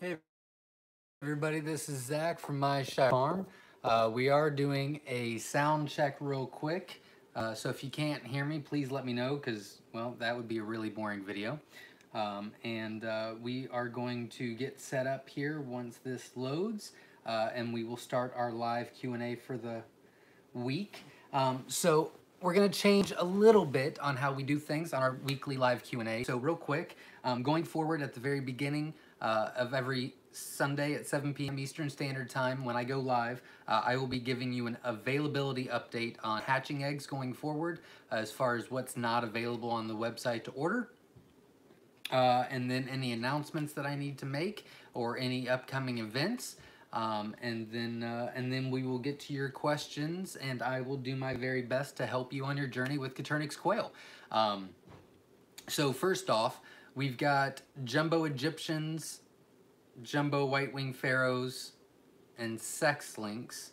Hey everybody, this is Zach from Myshire Farm. We are doing a sound check real quick. So if you can't hear me, please let me know because, well, that would be a really boring video. We are going to get set up here once this loads, and we will start our live Q&A for the week. So we're going to change a little bit on how we do things on our weekly live Q&A. So real quick, going forward at the very beginning of every Sunday at 7 p.m. Eastern Standard Time when I go live, I will be giving you an availability update on hatching eggs going forward as far as what's not available on the website to order. And then any announcements that I need to make or any upcoming events. And then we will get to your questions, and I will do my very best to help you on your journey with Coturnix quail. So first off, we've got jumbo Egyptians, jumbo white-winged pharaohs, and sex links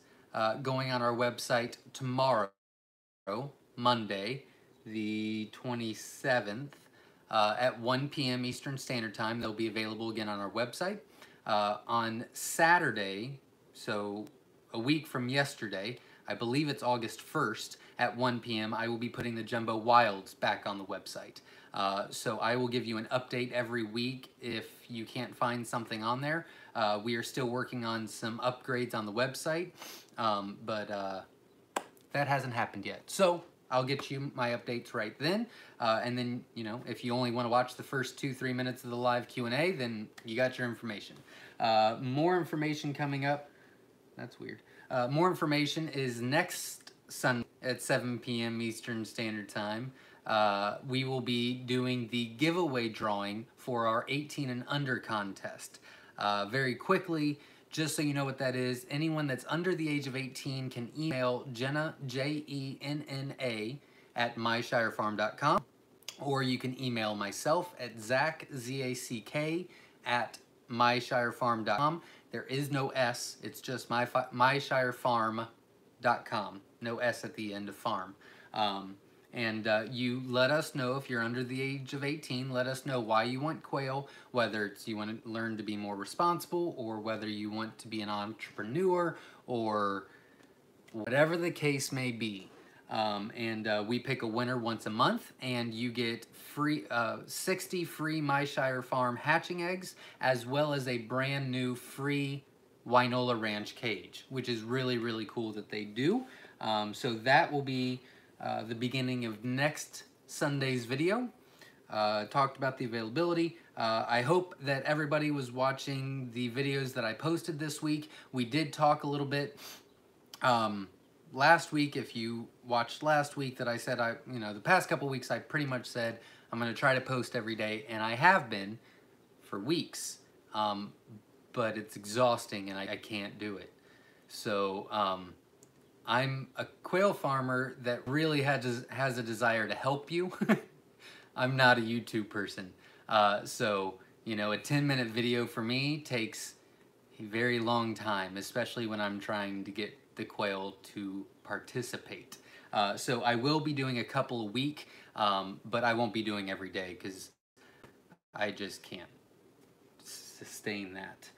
going on our website tomorrow, Monday, the 27th, at 1 p.m. Eastern Standard Time. They'll be available again on our website. On Saturday, so a week from yesterday, I believe it's August 1st at 1 p.m., I will be putting the Jumbo Wilds back on the website. So I will give you an update every week if you can't find something on there. We are still working on some upgrades on the website, but that hasn't happened yet. So I'll get you my updates right then. And then, you know, if you only want to watch the first 2-3 minutes of the live Q&A, then you got your information. More information coming up. That's weird. More information is next Sunday at 7 p.m. Eastern Standard Time. We will be doing the giveaway drawing for our 18 and under contest. Very quickly, just so you know what that is, anyone that's under the age of 18 can email Jenna, Jenna, at myshirefarm.com, or you can email myself at Zach, Z-A-C-K, at myshirefarm.com. There is no S, it's just myshirefarm.com. No S at the end of farm. You let us know if you're under the age of 18. Let us know why you want quail, whether it's you want to learn to be more responsible or whether you want to be an entrepreneur or whatever the case may be. We pick a winner once a month, and you get free 60 free Myshire Farm hatching eggs, as well as a brand new free Wynola Ranch cage, which is really, really cool that they do. So that will be the beginning of next Sunday's video. Talked about the availability. I hope that everybody was watching the videos that I posted this week. We did talk a little bit last week. If you watched last week, that I said the past couple weeks I pretty much said I'm going to try to post every day, and I have been for weeks. But it's exhausting and I can't do it. So I'm a quail farmer that really has a desire to help you. I'm not a YouTube person. So, you know, a 10-minute video for me takes a very long time, especially when I'm trying to get the quail to participate. So I will be doing a couple a week, but I won't be doing every day because I just can't sustain that.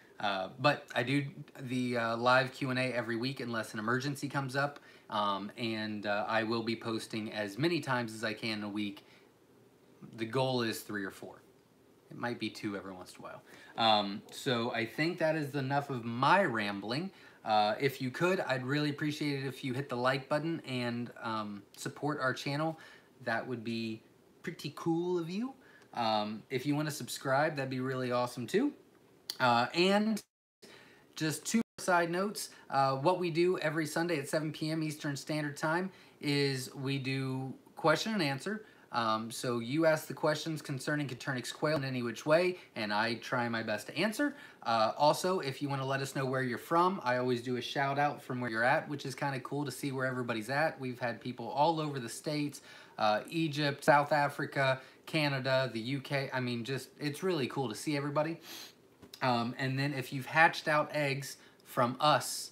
But I do the live Q&A every week unless an emergency comes up, I will be posting as many times as I can in a week. The goal is 3 or 4. It might be 2 every once in a while. So I think that is enough of my rambling. If you could, I'd really appreciate it if you hit the like button and support our channel. That would be pretty cool of you. If you want to subscribe, that'd be really awesome too. And just 2 side notes, what we do every Sunday at 7 p.m. Eastern Standard Time is we do question and answer. So you ask the questions concerning Coturnix quail in any which way, and I try my best to answer. Also, if you want to let us know where you're from, I always do a shout out from where you're at, which is kind of cool to see where everybody's at. We've had people all over the States, Egypt, South Africa, Canada, the UK. I mean, just, it's really cool to see everybody. And then if you've hatched out eggs from us,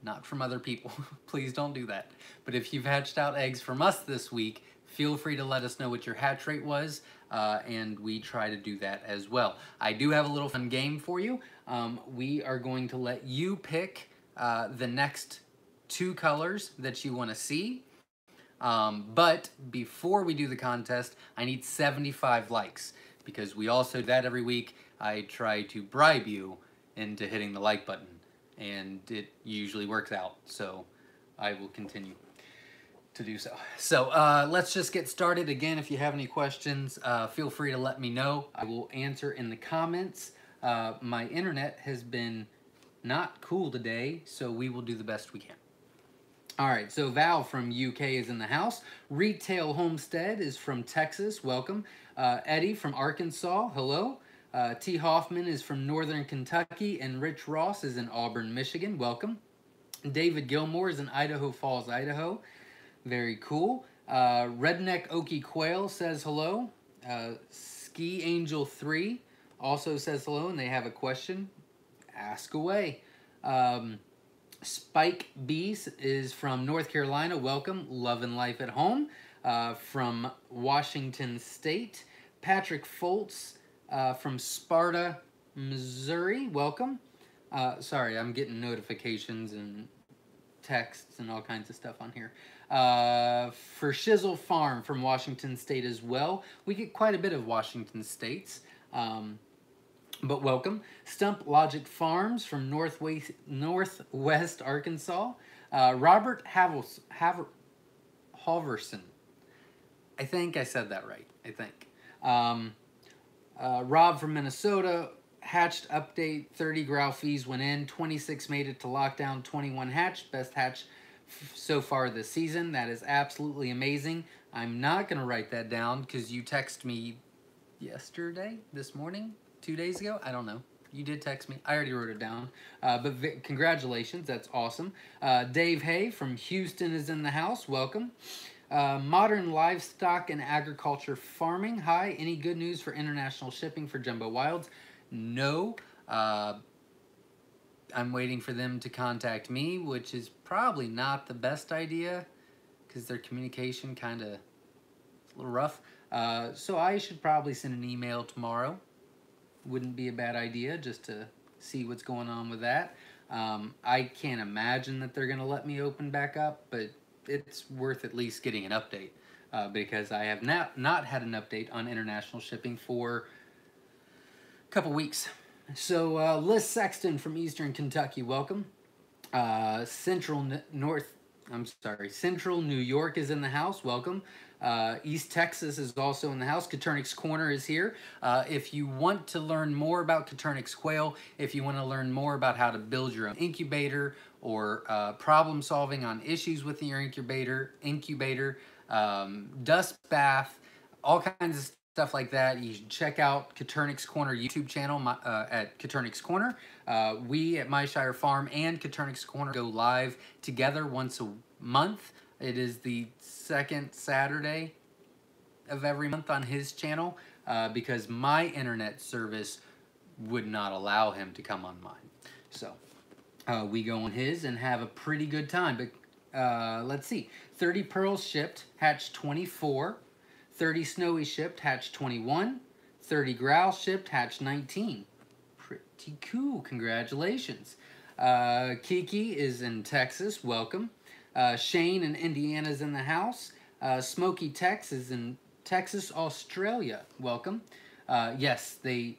not from other people, please don't do that. But if you've hatched out eggs from us this week, feel free to let us know what your hatch rate was, and we try to do that as well. I do have a little fun game for you. We are going to let you pick the next 2 colors that you want to see. But before we do the contest, I need 75 likes, because we also do that every week. I try to bribe you into hitting the like button, and it usually works out, so I will continue to do so. So let's just get started. Again, if you have any questions, feel free to let me know. I will answer in the comments. My internet has been not cool today, so we will do the best we can. All right, so Val from UK is in the house. Retail Homestead is from Texas. Welcome. Eddie from Arkansas. Hello. T. Hoffman is from Northern Kentucky, and Rich Ross is in Auburn, Michigan. Welcome. David Gilmore is in Idaho Falls, Idaho. Very cool. Redneck Okie Quail says hello. Ski Angel 3 also says hello, and they have a question. Ask away. Spike Bees is from North Carolina. Welcome. Loving life at home. From Washington State. Patrick Foltz from Sparta, Missouri. Welcome. Sorry, I'm getting notifications and texts and all kinds of stuff on here. For Shizzle Farm from Washington State as well. We get quite a bit of Washington States. But welcome. Stump Logic Farms from Northwest Arkansas. Robert Halverson. I think I said that right. I think. Rob from Minnesota. Hatched update. 30 growl fees went in. 26 made it to lockdown. 21 hatched. Best hatch so far this season. That is absolutely amazing. I'm not going to write that down because you texted me yesterday, this morning. 2 days ago? I don't know. You did text me. I already wrote it down. But congratulations. That's awesome. Dave Hay from Houston is in the house. Welcome. Modern Livestock and Agriculture Farming. Hi. Any good news for international shipping for Jumbo Wilds? No. I'm waiting for them to contact me, which is probably not the best idea because their communication kind of is a little rough. So I should probably send an email tomorrow. Wouldn't be a bad idea just to see what's going on with that. I can't imagine that they're going to let me open back up, but it's worth at least getting an update because I have not had an update on international shipping for a couple weeks. So Liz Sexton from Eastern Kentucky, welcome. Central New York is in the house, welcome. East Texas is also in the house. Caternix Corner is here. If you want to learn more about Caternix quail, if you want to learn more about how to build your own incubator or problem solving on issues with your incubator, dust bath, all kinds of stuff like that, you should check out Caternix Corner YouTube channel at Caternix Corner. We at Myshire Farm and Caternix Corner go live together once a month. It is the second Saturday of every month on his channel because my internet service would not allow him to come on mine. So we go on his and have a pretty good time. But let's see. 30 pearls shipped, hatched 24. 30 snowy shipped, hatched 21. 30 growl shipped, hatched 19. Pretty cool. Congratulations. Kiki is in Texas. Welcome. Shane in Indiana's in the house. Smoky Tex is in Texas, Australia. Welcome. Yes, they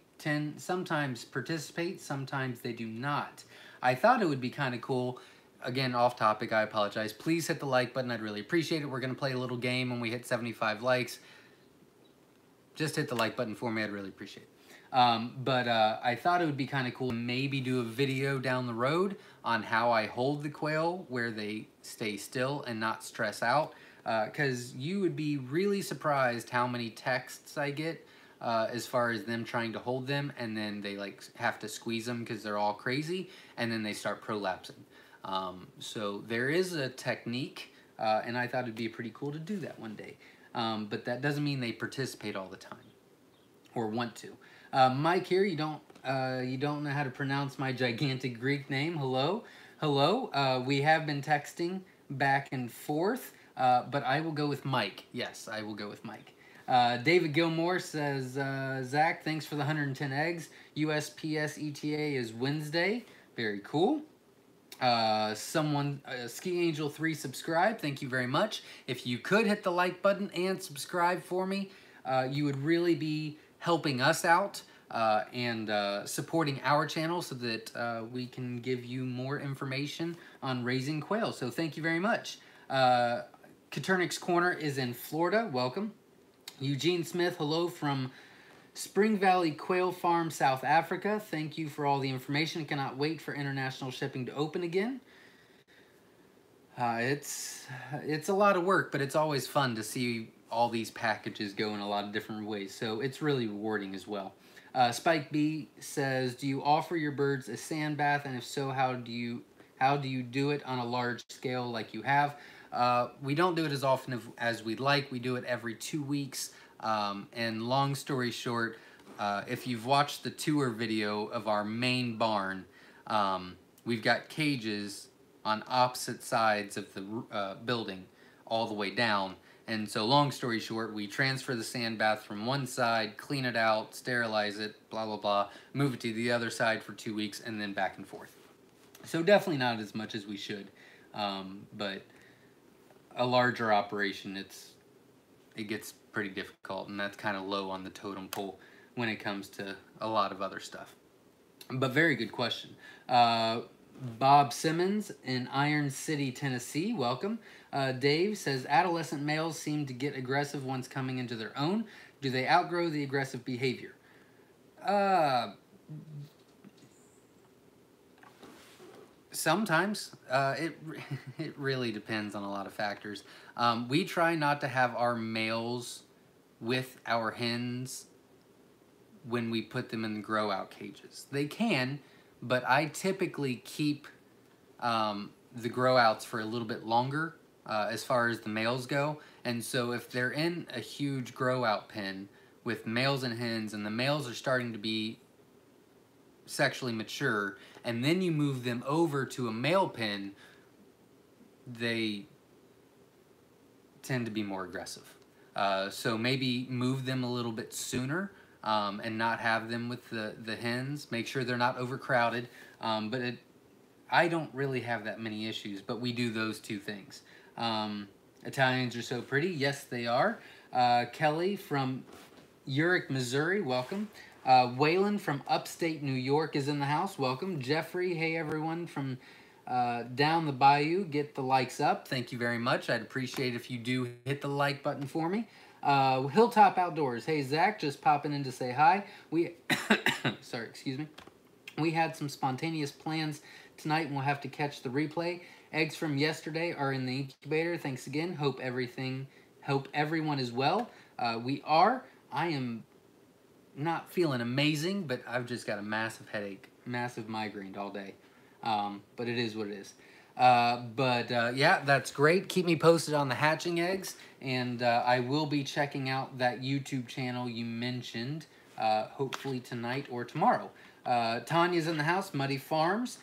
sometimes participate, sometimes they do not. I thought it would be kind of cool. Again, off topic, I apologize. Please hit the like button. I'd really appreciate it. We're going to play a little game when we hit 75 likes. Just hit the like button for me. I'd really appreciate it. I thought it would be kind of cool to maybe do a video down the road on how I hold the quail where they stay still and not stress out. Because you would be really surprised how many texts I get as far as them trying to hold them, and then they like have to squeeze them because they're all crazy, and then they start prolapsing. So there is a technique, and I thought it'd be pretty cool to do that one day. But that doesn't mean they participate all the time or want to. Mike here, you don't know how to pronounce my gigantic Greek name. Hello. We have been texting back and forth. but I will go with Mike. Yes, I will go with Mike. David Gilmore says, Zach, thanks for the 110 eggs. USPS ETA is Wednesday. Very cool. Ski Angel 3 subscribe. Thank you very much. If you could hit the like button and subscribe for me, you would really be helping us out and supporting our channel so that we can give you more information on raising quail. So thank you very much. Katernik's Corner is in Florida. Welcome. Eugene Smith, hello from Spring Valley Quail Farm, South Africa. Thank you for all the information. Cannot wait for international shipping to open again. It's a lot of work, but it's always fun to see all these packages go in a lot of different ways. So it's really rewarding as well. Spike B says, do you offer your birds a sand bath? And if so, how do you do it on a large scale like you have? We don't do it as often as we'd like. We do it every 2 weeks. And long story short, if you've watched the tour video of our main barn, we've got cages on opposite sides of the building all the way down. And so long story short, we transfer the sand bath from one side, clean it out, sterilize it, blah, blah, blah, move it to the other side for 2 weeks, and then back and forth. So definitely not as much as we should, but a larger operation, it gets pretty difficult, and that's kind of low on the totem pole when it comes to a lot of other stuff. But very good question. Bob Simmons in Iron City, Tennessee, welcome. Dave says, adolescent males seem to get aggressive once coming into their own. Do they outgrow the aggressive behavior? Sometimes. It really depends on a lot of factors. We try not to have our males with our hens when we put them in the grow out cages. They can, but I typically keep the grow outs for a little bit longer as far as the males go. And so if they're in a huge grow out pen with males and hens, and the males are starting to be sexually mature, and then you move them over to a male pen, they tend to be more aggressive. So maybe move them a little bit sooner and not have them with the hens. Make sure they're not overcrowded. I don't really have that many issues, but we do those two things. Italians are so pretty. Yes, they are. Kelly from Urick, Missouri, welcome. Waylon from upstate New York is in the house. Welcome. Jeffrey, hey everyone from down the bayou. Get the likes up. Thank you very much. I'd appreciate if you do hit the like button for me. Hilltop Outdoors. Hey Zach, just popping in to say hi. Sorry, excuse me. We had some spontaneous plans tonight and we'll have to catch the replay. Eggs from yesterday are in the incubator. Thanks again. Hope everyone is well. We are. I am not feeling amazing, but I've just got a massive headache, massive migraine all day. But it is what it is. Yeah, that's great. Keep me posted on the hatching eggs, and I will be checking out that YouTube channel you mentioned, hopefully tonight or tomorrow. Tanya's in the house, Muddy Farms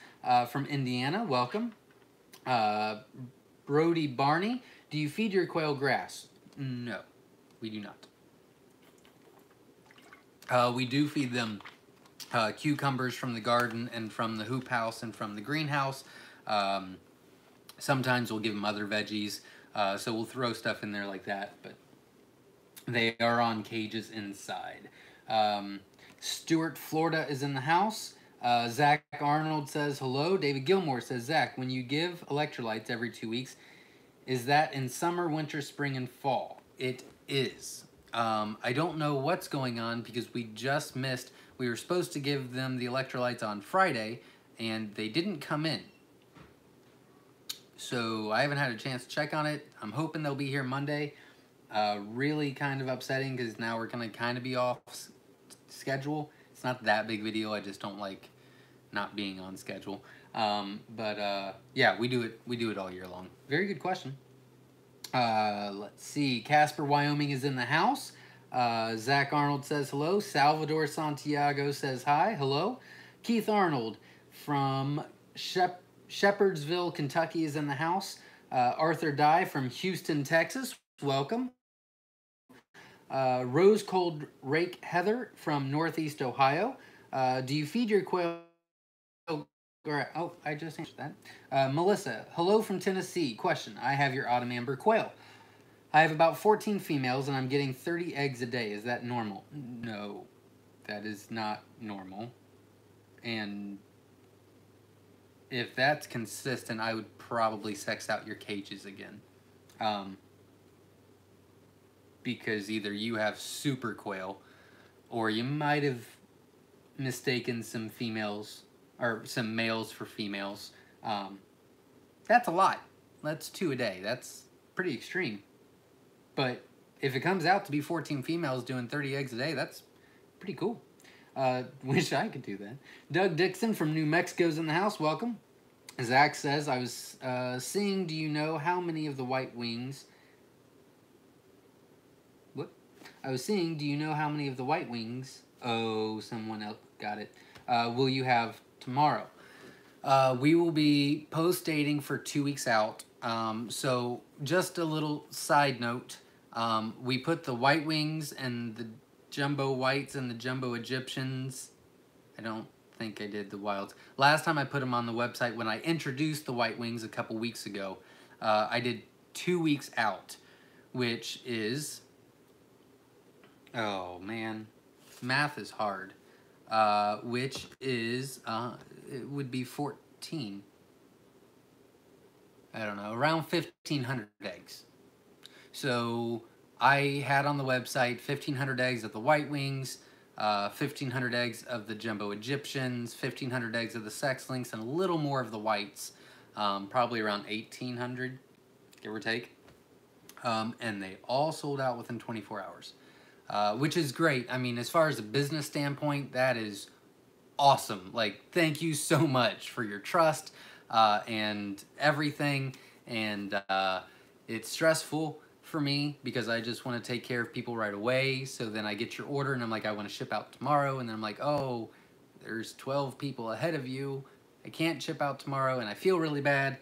from Indiana. Welcome. Brody Barney, do you feed your quail grass? No, we do not. We do feed them cucumbers from the garden and from the hoop house and from the greenhouse. Sometimes we'll give them other veggies, so we'll throw stuff in there like that, but they are on cages inside. Stuart, Florida is in the house. Zach Arnold says hello. David Gilmore says, Zach, when you give electrolytes every 2 weeks, is that in summer, winter, spring, and fall? It is. I don't know what's going on because we just missed. We were supposed to give them the electrolytes on Friday, and they didn't come in. So I haven't had a chance to check on it. I'm hoping they'll be here Monday. Really kind of upsetting because now we're going to kind of be off schedule. It's not that big of a deal. I just don't like not being on schedule. Yeah, we do it all year long. Very good question. Let's see. Casper, Wyoming is in the house. Zach Arnold says hello. Salvador Santiago says hi. Hello. Keith Arnold from Shepherdsville, Kentucky is in the house. Arthur Dye from Houston, Texas, welcome. Rose Cold Rake Heather from Northeast Ohio. Do you feed your quail? Oh, I just answered that. Melissa, hello from Tennessee. Question: I have your autumn amber quail. I have about 14 females and I'm getting 30 eggs a day. Is that normal? No, that is not normal. And if that's consistent, I would probably sex out your cages again. Um, because either you have super quail or you might have mistaken some females or some males for females. That's a lot. That's 2 a day. That's pretty extreme. But if it comes out to be 14 females doing 30 eggs a day, that's pretty cool. Wish I could do that. Doug Dixon from New Mexico's in the house. Welcome. Zach says, I was seeing, do you know how many of the white wings... What? I was seeing, do you know how many of the white wings... Oh, someone else got it. Will you have tomorrow? We will be post-dating for 2 weeks out. So just a little side note. We put the white wings and the jumbo whites and the jumbo Egyptians. I don't think I did the wilds. Last time I put them on the website when I introduced the white wings a couple weeks ago, I did 2 weeks out, which is... Oh, man. Math is hard. Which is... it would be 14. I don't know, around 1,500 eggs. So I had on the website 1,500 eggs of the white wings, 1,500 eggs of the jumbo Egyptians, 1,500 eggs of the sex links, and a little more of the whites, probably around 1,800, give or take. And they all sold out within 24 hours, which is great. I mean, as far as a business standpoint, that is awesome. Like, thank you so much for your trust and everything. And it's stressful for me because I just want to take care of people right away. So then I get your order and I'm like, I want to ship out tomorrow. And then I'm like, oh, there's 12 people ahead of you. I can't ship out tomorrow and I feel really bad.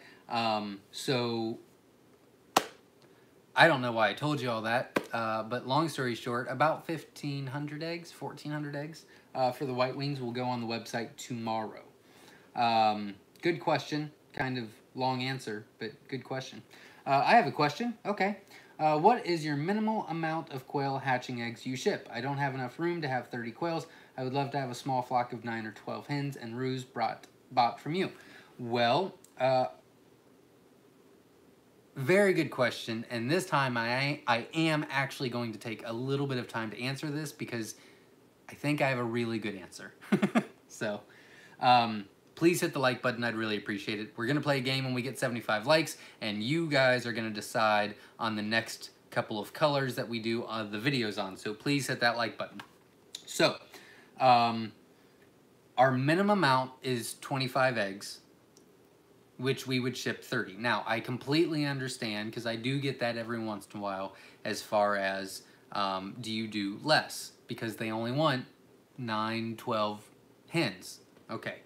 So I don't know why I told you all that. But long story short, about 1,500 eggs, 1,400 eggs for the white wings will go on the website tomorrow. Good question. Kind of long answer, but good question. I have a question. Okay. What is your minimal amount of quail hatching eggs you ship? I don't have enough room to have 30 quails. I would love to have a small flock of 9 or 12 hens and roos bought from you. Well, very good question. And this time I am actually going to take a little bit of time to answer this because I think I have a really good answer. So, please hit the like button. I'd really appreciate it. We're going to play a game when we get 75 likes, and you guys are going to decide on the next couple of colors that we do the videos on. So please hit that like button. So, our minimum amount is 25 eggs, which we would ship 30. Now, I completely understand, because I do get that every once in a while, as far as, do you do less? Because they only want 9, 12 hens. Okay.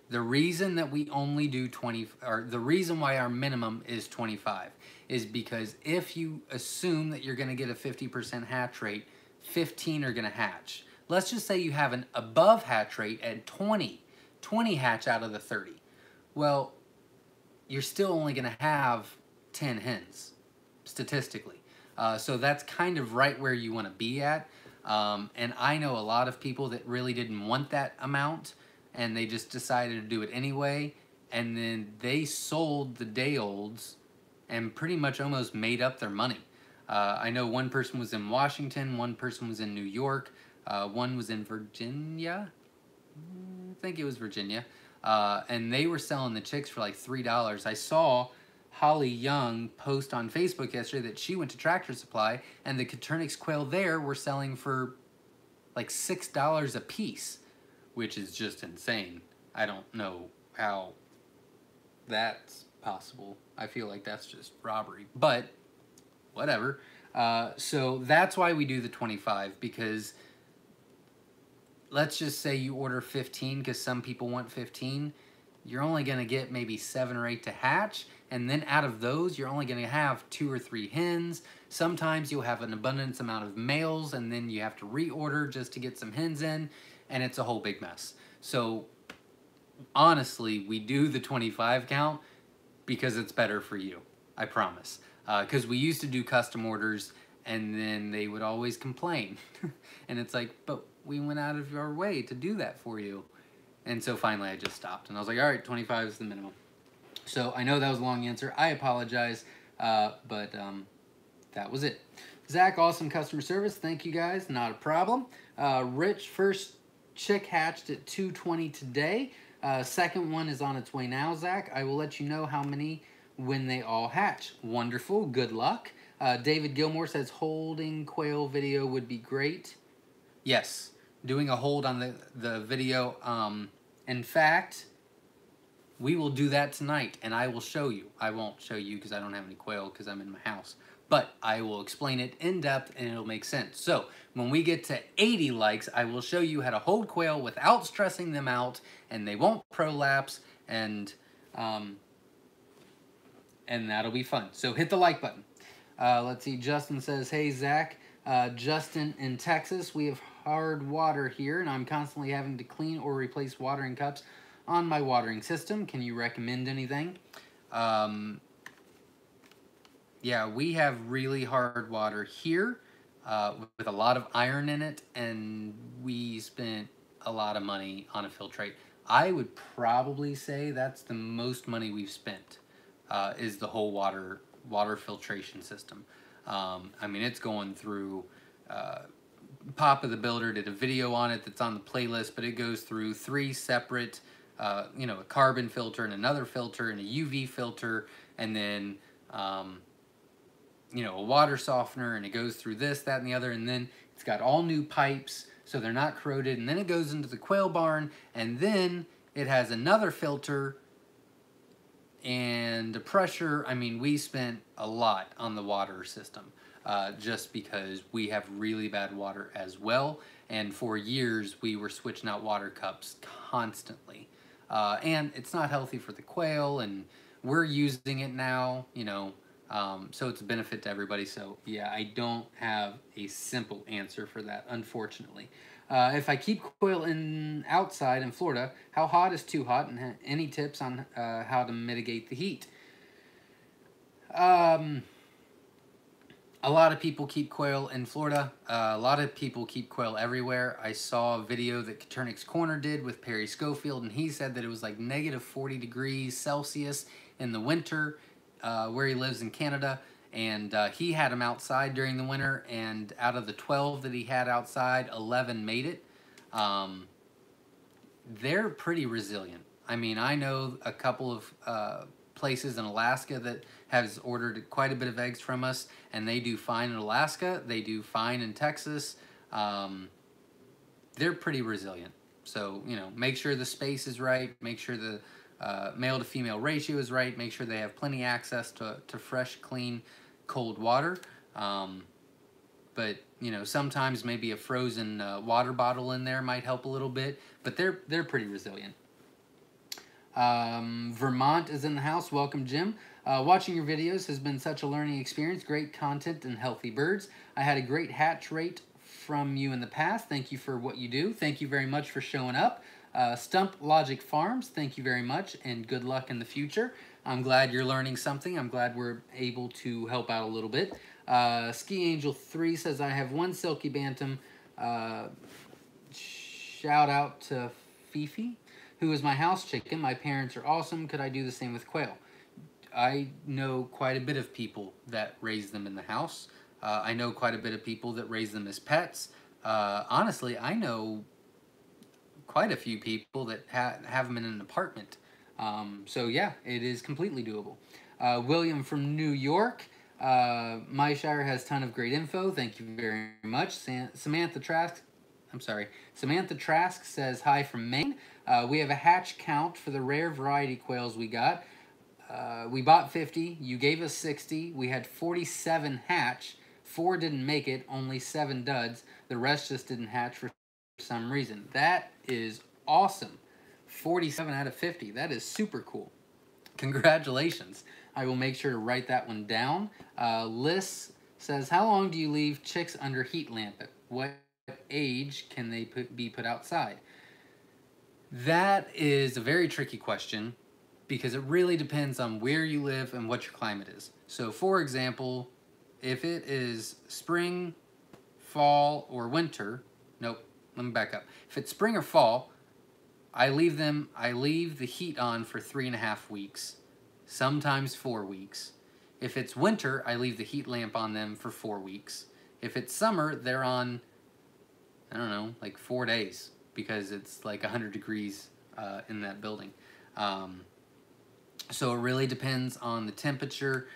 The reason that we only do 20, or the reason why our minimum is 25 is because if you assume that you're going to get a 50% hatch rate, 15 are going to hatch. Let's just say you have an above hatch rate at 20 hatch out of the 30. Well, you're still only going to have 10 hens, statistically. So that's kind of right where you want to be at. And I know a lot of people that really didn't want that amount, and they just decided to do it anyway, and then they sold the day-olds and pretty much almost made up their money. I know one person was in Washington, one person was in New York, one was in Virginia, I think it was Virginia, and they were selling the chicks for like $3. I saw Holly Young post on Facebook yesterday that she went to Tractor Supply, and the Coturnix quail there were selling for like $6 a piece, which is just insane. I don't know how that's possible. I feel like that's just robbery, but whatever. So that's why we do the 25, because let's just say you order 15 because some people want 15. you're only going to get maybe 7 or 8 to hatch, and then out of those, you're only going to have 2 or 3 hens. Sometimes you'll have an abundance amount of males, and then you have to reorder just to get some hens in, and it's a whole big mess. So honestly, we do the 25 count because it's better for you, I promise. Because we used to do custom orders, and then they would always complain. And it's like, but we went out of our way to do that for you. And so finally I just stopped, and I was like, all right, 25 is the minimum. So I know that was a long answer. I apologize, but that was it. Zach, awesome customer service. Thank you guys. Not a problem. Rich, first chick hatched at 2:20 today. Second one is on its way now, Zach. I will let you know how many when they all hatch. Wonderful. Good luck. David Gilmore says holding quail video would be great. Yes, doing a hold on the video. In fact, we will do that tonight, and I will show you. I won't show you because I don't have any quail because I'm in my house. But I will explain it in depth, and it'll make sense. So when we get to 80 likes, I will show you how to hold quail without stressing them out, and they won't prolapse, and that'll be fun. So hit the like button. Let's see. Justin says, hey, Zach. Justin in Texas, we have hard water here, and I'm constantly having to clean or replace watering cups on my watering system. Can you recommend anything? Yeah, we have really hard water here with a lot of iron in it, and we spent a lot of money on a filtrate. I would probably say that's the most money we've spent is the whole water filtration system. I mean, it's going through, Papa the Builder did a video on it that's on the playlist, but it goes through 3 separate, you know, a carbon filter and another filter and a UV filter, and then, you know, a water softener, and it goes through this, that, and the other, and then it's got all new pipes so they're not corroded, and then it goes into the quail barn, and then it has another filter and the pressure. I mean, we spent a lot on the water system just because we have really bad water as well, and for years we were switching out water cups constantly, and it's not healthy for the quail, and we're using it now, you know, so it's a benefit to everybody. So yeah, I don't have a simple answer for that, unfortunately. If I keep quail outside in Florida, how hot is too hot, and any tips on how to mitigate the heat? A lot of people keep quail in Florida. A lot of people keep quail everywhere. I saw a video that Caternix Corner did with Perry Schofield, and he said that it was like negative 40 degrees Celsius in the winter where he lives in Canada. And he had them outside during the winter, and out of the 12 that he had outside, 11 made it. They're pretty resilient. I mean, I know a couple of places in Alaska that has ordered quite a bit of eggs from us, and they do fine in Alaska. They do fine in Texas. They're pretty resilient. So, you know, make sure the space is right. Make sure the male to female ratio is right. Make sure they have plenty access to fresh, clean, cold water. But, you know, sometimes maybe a frozen water bottle in there might help a little bit. But they're pretty resilient. Vermont is in the house. Welcome, Jim. Watching your videos has been such a learning experience. Great content and healthy birds. I had a great hatch rate from you in the past. Thank you for what you do. Thank you very much for showing up. Stump Logic Farms, thank you very much, and good luck in the future. I'm glad you're learning something. I'm glad we're able to help out a little bit. Ski Angel 3 says, I have 1 Silky Bantam. Shout out to Fifi, who is my house chicken. My parents are awesome. Could I do the same with quail? I know quite a bit of people that raise them in the house. I know quite a bit of people that raise them as pets. Honestly, I know quite a few people that have them in an apartment. So yeah, it is completely doable. William from New York. Myshire has a ton of great info. Thank you very much. Samantha Trask says hi from Maine. We have a hatch count for the rare variety quails we got. We bought 50. You gave us 60. We had 47 hatch. 4 didn't make it. Only 7 duds. The rest just didn't hatch for some reason. That is awesome. 47 out of 50. That is super cool. Congratulations. I will make sure to write that one down. Liz says, how long do you leave chicks under heat lamp? At what age can they be put outside? That is a very tricky question because it really depends on where you live and what your climate is. So for example, if it is spring, fall, or winter, nope, let me back up. If it's spring or fall, I leave the heat on for 3.5 weeks, sometimes 4 weeks. If it's winter, I leave the heat lamp on them for 4 weeks. If it's summer, they're on, I don't know, like 4 days because it's like 100 degrees in that building. So it really depends on the temperature.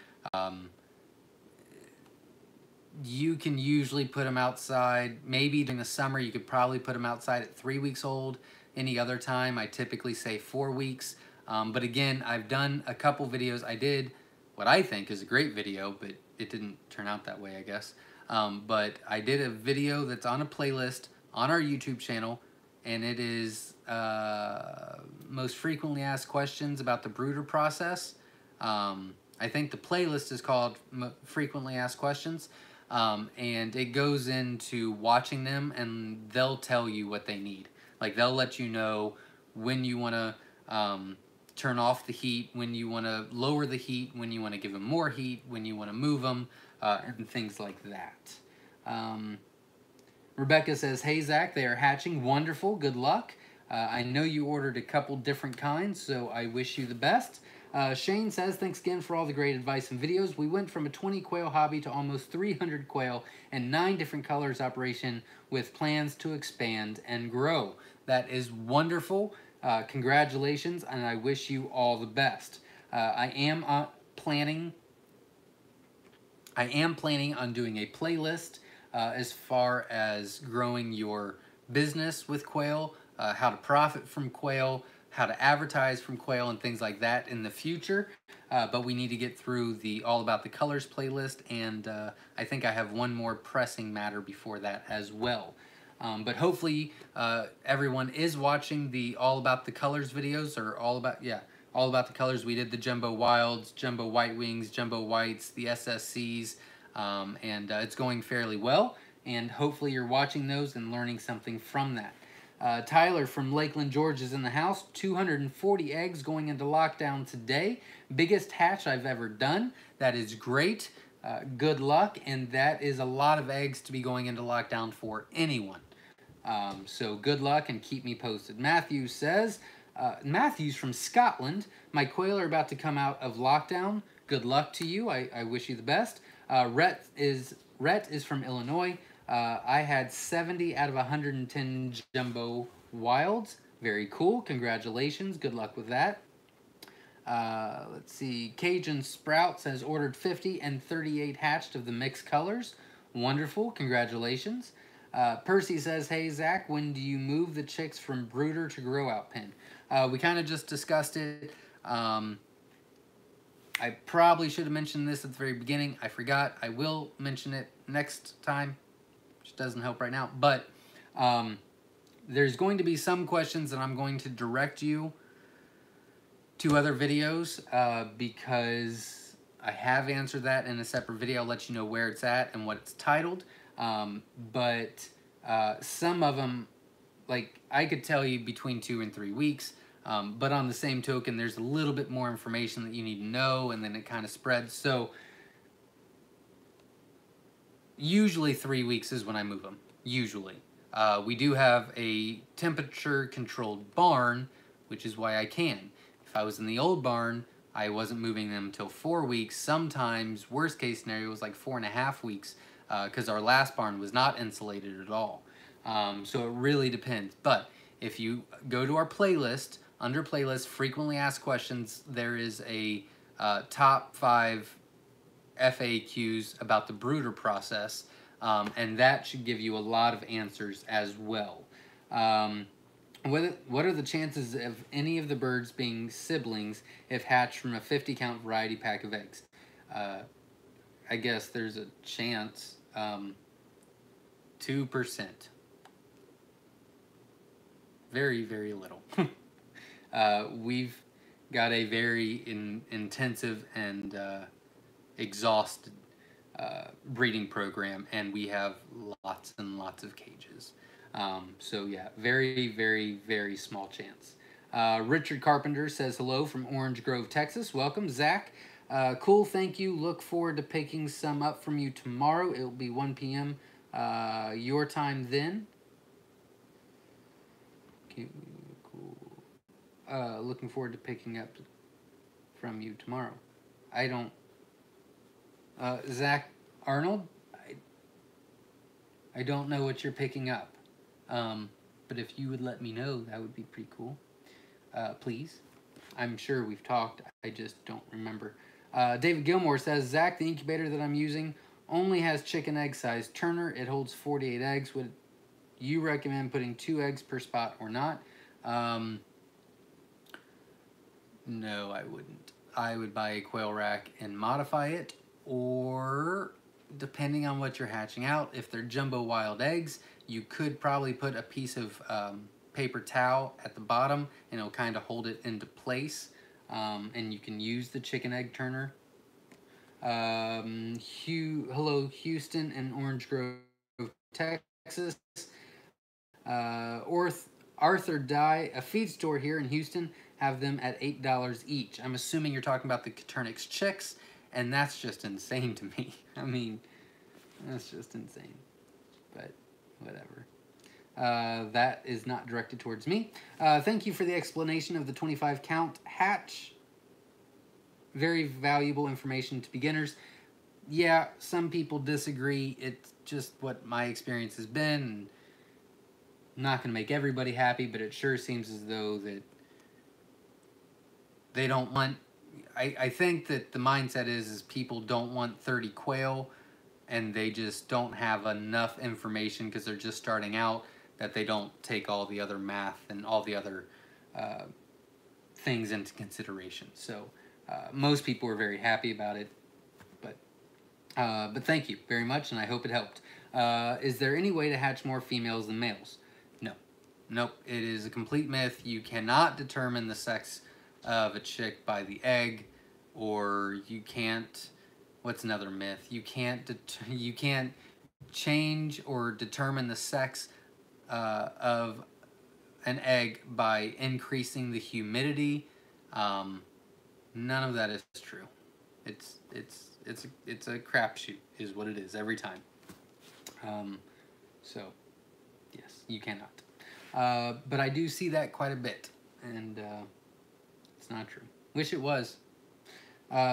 You can usually put them outside. Maybe during the summer, you could probably put them outside at 3 weeks old. Any other time, I typically say 4 weeks. But again, I've done a couple videos. I did what I think is a great video, but it didn't turn out that way, I guess. But I did a video that's on a playlist on our YouTube channel, and it is most frequently asked questions about the brooder process. I think the playlist is called Frequently Asked Questions. And it goes into watching them, and they'll tell you what they need. Like, they'll let you know when you want to turn off the heat, when you want to lower the heat, when you want to give them more heat, when you want to move them, and things like that. Rebecca says, hey, Zach, they are hatching. Wonderful. Good luck. I know you ordered a couple different kinds, so I wish you the best. Shane says, thanks again for all the great advice and videos. We went from a 20 quail hobby to almost 300 quail and 9 different colors operation with plans to expand and grow. That is wonderful. Congratulations, and I wish you all the best. I am planning on doing a playlist as far as growing your business with quail, how to profit from quail, how to advertise from quail, and things like that in the future. But we need to get through the All About the Colors playlist, and I think I have one more pressing matter before that as well. But hopefully everyone is watching the All About the Colors videos, or All About the Colors. We did the Jumbo Wilds, Jumbo White Wings, Jumbo Whites, the SSCs, and it's going fairly well. And hopefully you're watching those and learning something from that. Tyler from Lakeland, Georgia is in the house. 240 eggs going into lockdown today. Biggest hatch I've ever done. That is great. Good luck. And that is a lot of eggs to be going into lockdown for anyone. So good luck and keep me posted. Matthew says, Matthew's from Scotland. My quail are about to come out of lockdown. Good luck to you. I wish you the best. Rhett is from Illinois. I had 70 out of 110 Jumbo Wilds. Very cool. Congratulations. Good luck with that. Let's see. Cajun Sprout says ordered 50 and 38 hatched of the mixed colors. Wonderful. Congratulations. Percy says, hey, Zach, when do you move the chicks from brooder to grow out pen? We kind of just discussed it. I probably should have mentioned this at the very beginning. I forgot. I will mention it next time, which doesn't help right now. But there's going to be some questions that I'm going to direct you to other videos because I have answered that in a separate video. I'll let you know where it's at and what it's titled. But some of them, like, I could tell you between 2 and 3 weeks. But on the same token, there's a little bit more information that you need to know, and then it kind of spreads. So usually 3 weeks is when I move them. Usually. We do have a temperature-controlled barn, which is why I can. If I was in the old barn, I wasn't moving them until 4 weeks. Sometimes, worst-case scenario was like 4.5 weeks, because our last barn was not insulated at all. So it really depends. But if you go to our playlist, under playlist, frequently asked questions, there is a top 5 FAQs about the brooder process, and that should give you a lot of answers as well. What are the chances of any of the birds being siblings if hatched from a 50 count variety pack of eggs? I guess there's a chance. 2%. Very, very little. We've got a very intensive and exhausted breeding program, and we have lots and lots of cages. So yeah, very, very, very small chance. Richard Carpenter says hello from Orange Grove, Texas. Welcome, Zach. Cool, thank you. Look forward to picking some up from you tomorrow. It will be 1 p.m. Your time then. Okay, cool. Looking forward to picking up from you tomorrow. I don't... Zach Arnold, I don't know what you're picking up. But if you would let me know, that would be pretty cool. Please. I'm sure we've talked. I just don't remember. David Gilmore says, Zach, the incubator that I'm using only has chicken egg size turner. It holds 48 eggs. Would you recommend putting 2 eggs per spot or not? No, I wouldn't. I would buy a quail rack and modify it, or depending on what you're hatching out, if they're jumbo wild eggs, you could probably put a piece of paper towel at the bottom and it'll kind of hold it into place, and you can use the chicken egg turner. Hello, Houston and Orange Grove, Texas. Arthur Dye, a feed store here in Houston, have them at $8 each. I'm assuming you're talking about the Caternix chicks, and that's just insane to me. I mean, that's just insane. But whatever. That is not directed towards me. Thank you for the explanation of the 25 count hatch. Very valuable information to beginners. Yeah, some people disagree. It's just what my experience has been. I'm not going to make everybody happy, but it sure seems as though that they don't want... I think that the mindset is people don't want 30 quail, and they just don't have enough information because they're just starting out, that they don't take all the other math and all the other things into consideration. So most people are very happy about it, but thank you very much, and I hope it helped. Is there any way to hatch more females than males? No. Nope. It is a complete myth. You cannot determine the sex of a chick by the egg, or you can't... What's another myth? You can't change or determine the sex of an egg by increasing the humidity. None of that is true. It's a crapshoot, is what it is every time. So yes, you cannot. But I do see that quite a bit, and it's not true. Wish it was.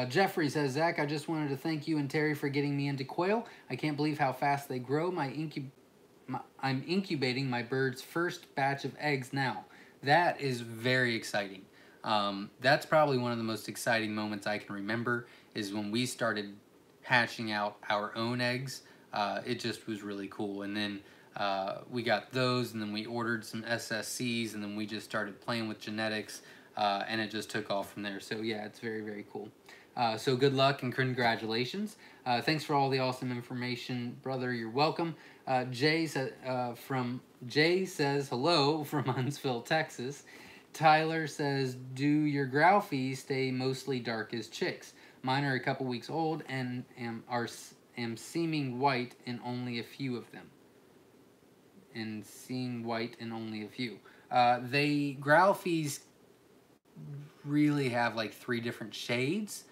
Jeffrey says, Zach, I just wanted to thank you and Terry for getting me into quail. I can't believe how fast they grow. I'm incubating my bird's first batch of eggs now. That is very exciting. That's probably one of the most exciting moments I can remember, is when we started hatching out our own eggs. It just was really cool. And then we got those, and then we ordered some SSCs, and then we just started playing with genetics, and it just took off from there. So yeah, it's very, very cool. So good luck and congratulations. Thanks for all the awesome information, brother. You're welcome. Jay says hello from Huntsville, Texas. Tyler says, do your Graufies stay mostly dark as chicks? Mine are a couple weeks old and am seeming white in only a few of them. Graufies really have like 3 different shades.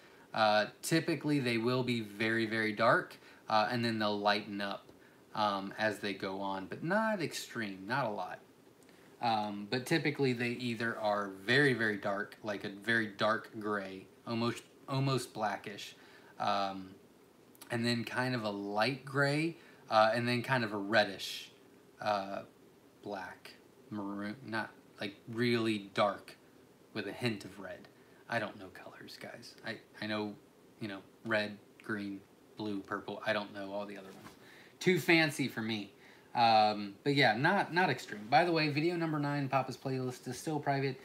Typically they will be very, very dark, and then they'll lighten up as they go on, but not extreme, not a lot. But typically they either are very, very dark, like a very dark gray, almost blackish, and then kind of a light gray, and then kind of a reddish black, maroon, not like really dark with a hint of red. I don't know colors, guys. I know, red, green, blue, purple. I don't know all the other ones. Too fancy for me. But yeah, not extreme. By the way, video number 9, Papa's playlist, is still private.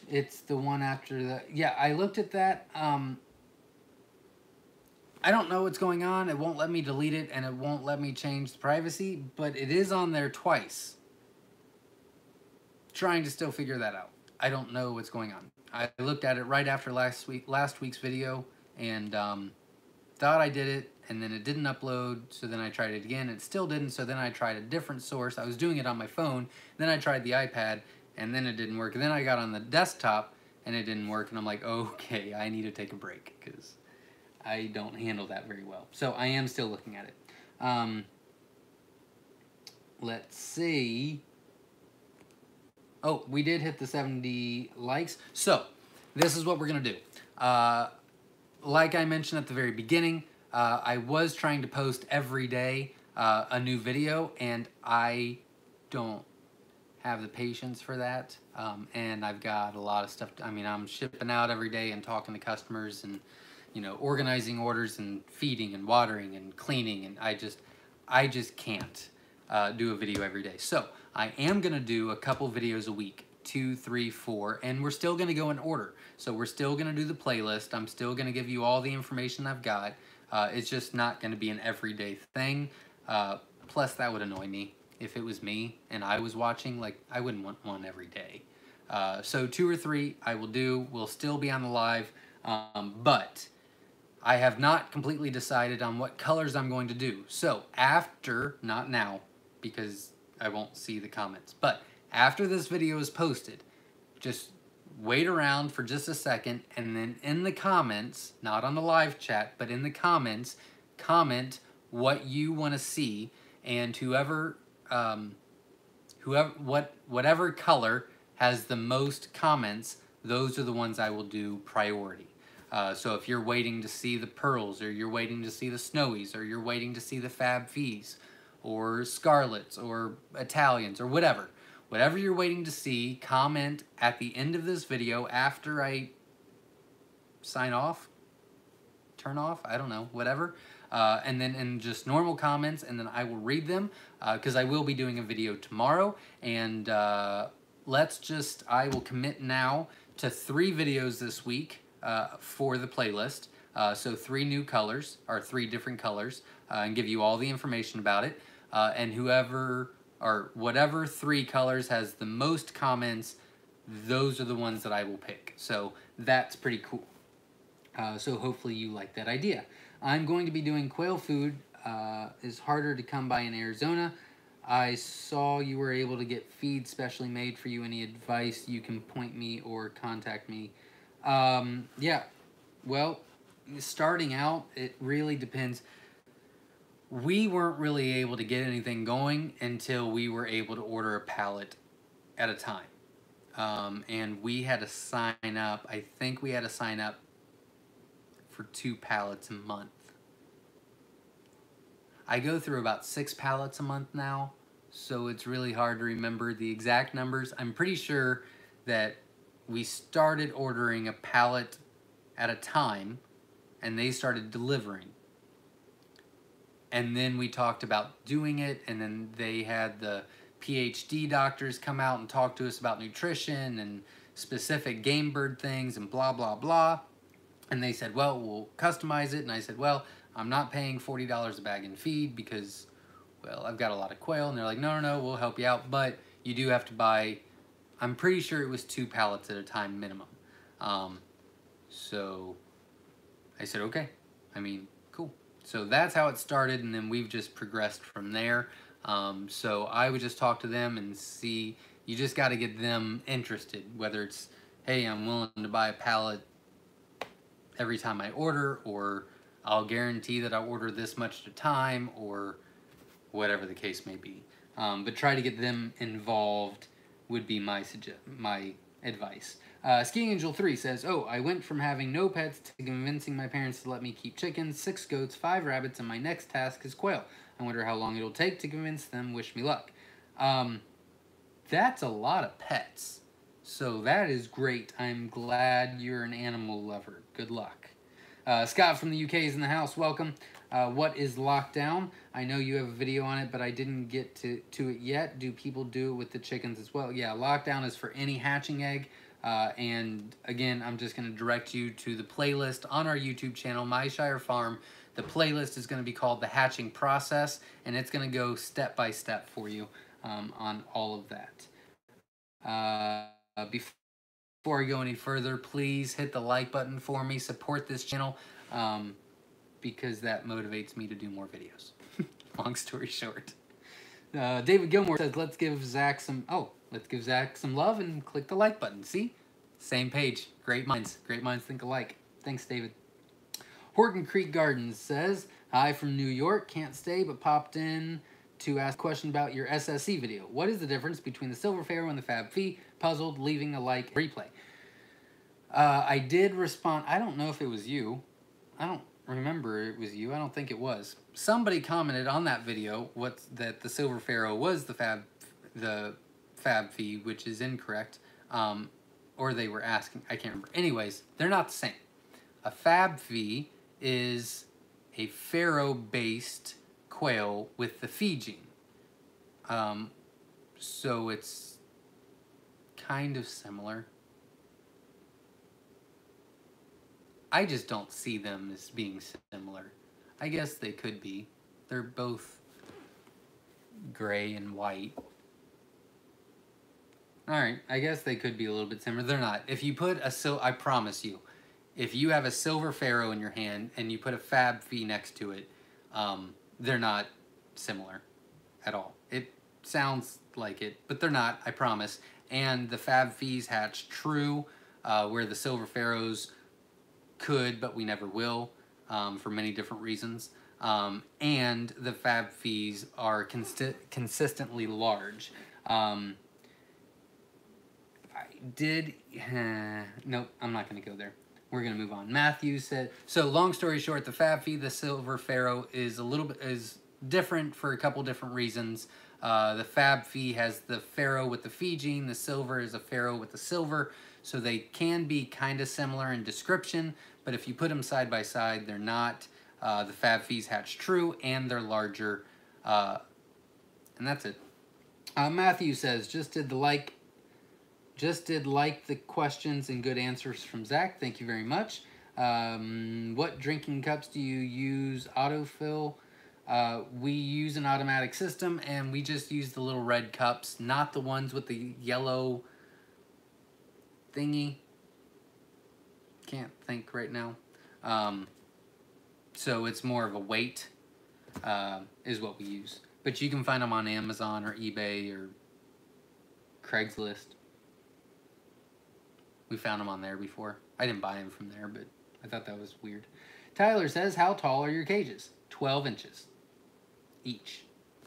It's the one after the... Yeah, I looked at that. I don't know what's going on. It won't let me delete it, and it won't let me change the privacy, but it is on there twice. Trying to still figure that out. I don't know what's going on. I looked at it right after last week's video, and thought I did it, and then it didn't upload, so then I tried it again, it still didn't, so then I tried a different source. I was doing it on my phone, then I tried the iPad, and then it didn't work, and then I got on the desktop, and it didn't work, and I'm like, okay, I need to take a break, because I don't handle that very well. So I am still looking at it. Let's see. Oh, we did hit the 70 likes, so this is what we're going to do. Like I mentioned at the very beginning, I was trying to post every day a new video, and I don't have the patience for that. And I've got a lot of stuff. I mean, I'm shipping out every day and talking to customers and, you know, organizing orders and feeding and watering and cleaning, and I just can't do a video every day. So I am going to do a couple videos a week. 2, 3, 4, and we're still going to go in order. So we're still going to do the playlist. I'm still going to give you all the information I've got. It's just not going to be an everyday thing. Plus, that would annoy me. If it was me and I was watching, like, I wouldn't want one every day. So 2 or 3 I will do. We'll still be on the live, but I have not completely decided on what colors I'm going to do. So after, not now, because I won't see the comments, but after this video is posted, just wait around for just a second, and then in the comments, not on the live chat, but in the comments, comment what you want to see, and whatever color has the most comments, those are the ones I will do priority. So if you're waiting to see the pearls, or you're waiting to see the snowies, or you're waiting to see the Fab Fees, or Scarlets, or Italians, or whatever you're waiting to see, comment at the end of this video after I sign off, turn off, I don't know, whatever. And then in just normal comments, and then I will read them, because I will be doing a video tomorrow. And I will commit now to 3 videos this week for the playlist. So 3 new colors, or 3 different colors, and give you all the information about it. And whatever 3 colors has the most comments, those are the ones that I will pick. So that's pretty cool. So hopefully you like that idea. I'm going to be doing quail food. Is harder to come by in Arizona. I saw you were able to get feed specially made for you. Any advice? You can point me or contact me. Yeah, well, starting out, it really depends. We weren't really able to get anything going until we were able to order a pallet at a time. And we had to sign up, I think we had to sign up for 2 pallets a month. I go through about 6 pallets a month now, so it's really hard to remember the exact numbers. I'm pretty sure that we started ordering a pallet at a time, and they started delivering. And then we talked about doing it, and then they had the PhD doctors come out and talk to us about nutrition and specific game bird things and blah, blah, blah. And they said, well, we'll customize it. And I said, well, I'm not paying $40 a bag in feed because, well, I've got a lot of quail. And they're like, no, no, no, we'll help you out. But you do have to buy, I'm pretty sure it was 2 pallets at a time minimum. So I said, okay. I mean, cool. So that's how it started, and then we've just progressed from there. So I would just talk to them and see, you just got to get them interested, whether it's, hey, I'm willing to buy a pallet every time I order, or I'll guarantee that I'll order this much at a time, or whatever the case may be. But try to get them involved would be my advice. Skiing Angel 3 says, oh, I went from having no pets to convincing my parents to let me keep chickens, 6 goats, 5 rabbits, and my next task is quail. I wonder how long it'll take to convince them. Wish me luck. That's a lot of pets. So that is great. I'm glad you're an animal lover. Good luck. Scott from the UK is in the house. Welcome. What is lockdown? I know you have a video on it, but I didn't get to it yet. Do people do it with the chickens as well? Yeah, lockdown is for any hatching egg. And again, I'm just going to direct you to the playlist on our YouTube channel, Myshire Farm. The playlist is going to be called The Hatching Process, and it's going to go step by step for you on all of that. Before before I go any further, please hit the like button for me. Support this channel because that motivates me to do more videos. Long story short. David Gilmore says, let's give Zach some love and click the like button. See? Same page. Great minds think alike. Thanks, David. Horton Creek Gardens says, hi from New York. Can't stay, but popped in to ask a question about your SSE video. What is the difference between the Silver Pharaoh and the Fab Fee? Puzzled, leaving a like replay. I did respond. I don't know if it was you. I don't remember it was you. I don't think it was. Somebody commented on that video that the Silver Pharaoh was the Fab Fee, which is incorrect. Or they were asking. I can't remember. Anyways, they're not the same. A Fab Fee is a Pharaoh-based quail with the Fee gene. So it's kind of similar. I just don't see them as being similar. I guess they could be. They're both gray and white. Alright, I guess they could be a little bit similar. They're not. If you put I promise you, if you have a Silver Pharaoh in your hand and you put a Fab Fee next to it, they're not similar at all. It sounds like it, but they're not, I promise. And the Fab Fees hatch true, where the Silver Pharaohs could, but we never will, for many different reasons. And the Fab Fees are consistently large. Nope, I'm not going to go there. We're going to move on. Matthew said, so long story short, the Fab Fee, the Silver Pharaoh, is different for a couple different reasons. The Fab Fee has the Pharaoh with the Fee gene. The Silver is a Pharaoh with the Silver. So they can be kind of similar in description, but if you put them side by side, they're not. The Fab Fees hatch true, and they're larger. And that's it. Matthew says, just did like the questions and good answers from Zach. Thank you very much. What drinking cups do you use autofill? We use an automatic system, and we just use the little red cups, not the ones with the yellow thingy. Can't think right now. So it's more of a weight is what we use. But you can find them on Amazon or eBay or Craigslist. We found them on there before. I didn't buy them from there, but I thought that was weird. Tyler says, how tall are your cages? 12 inches each.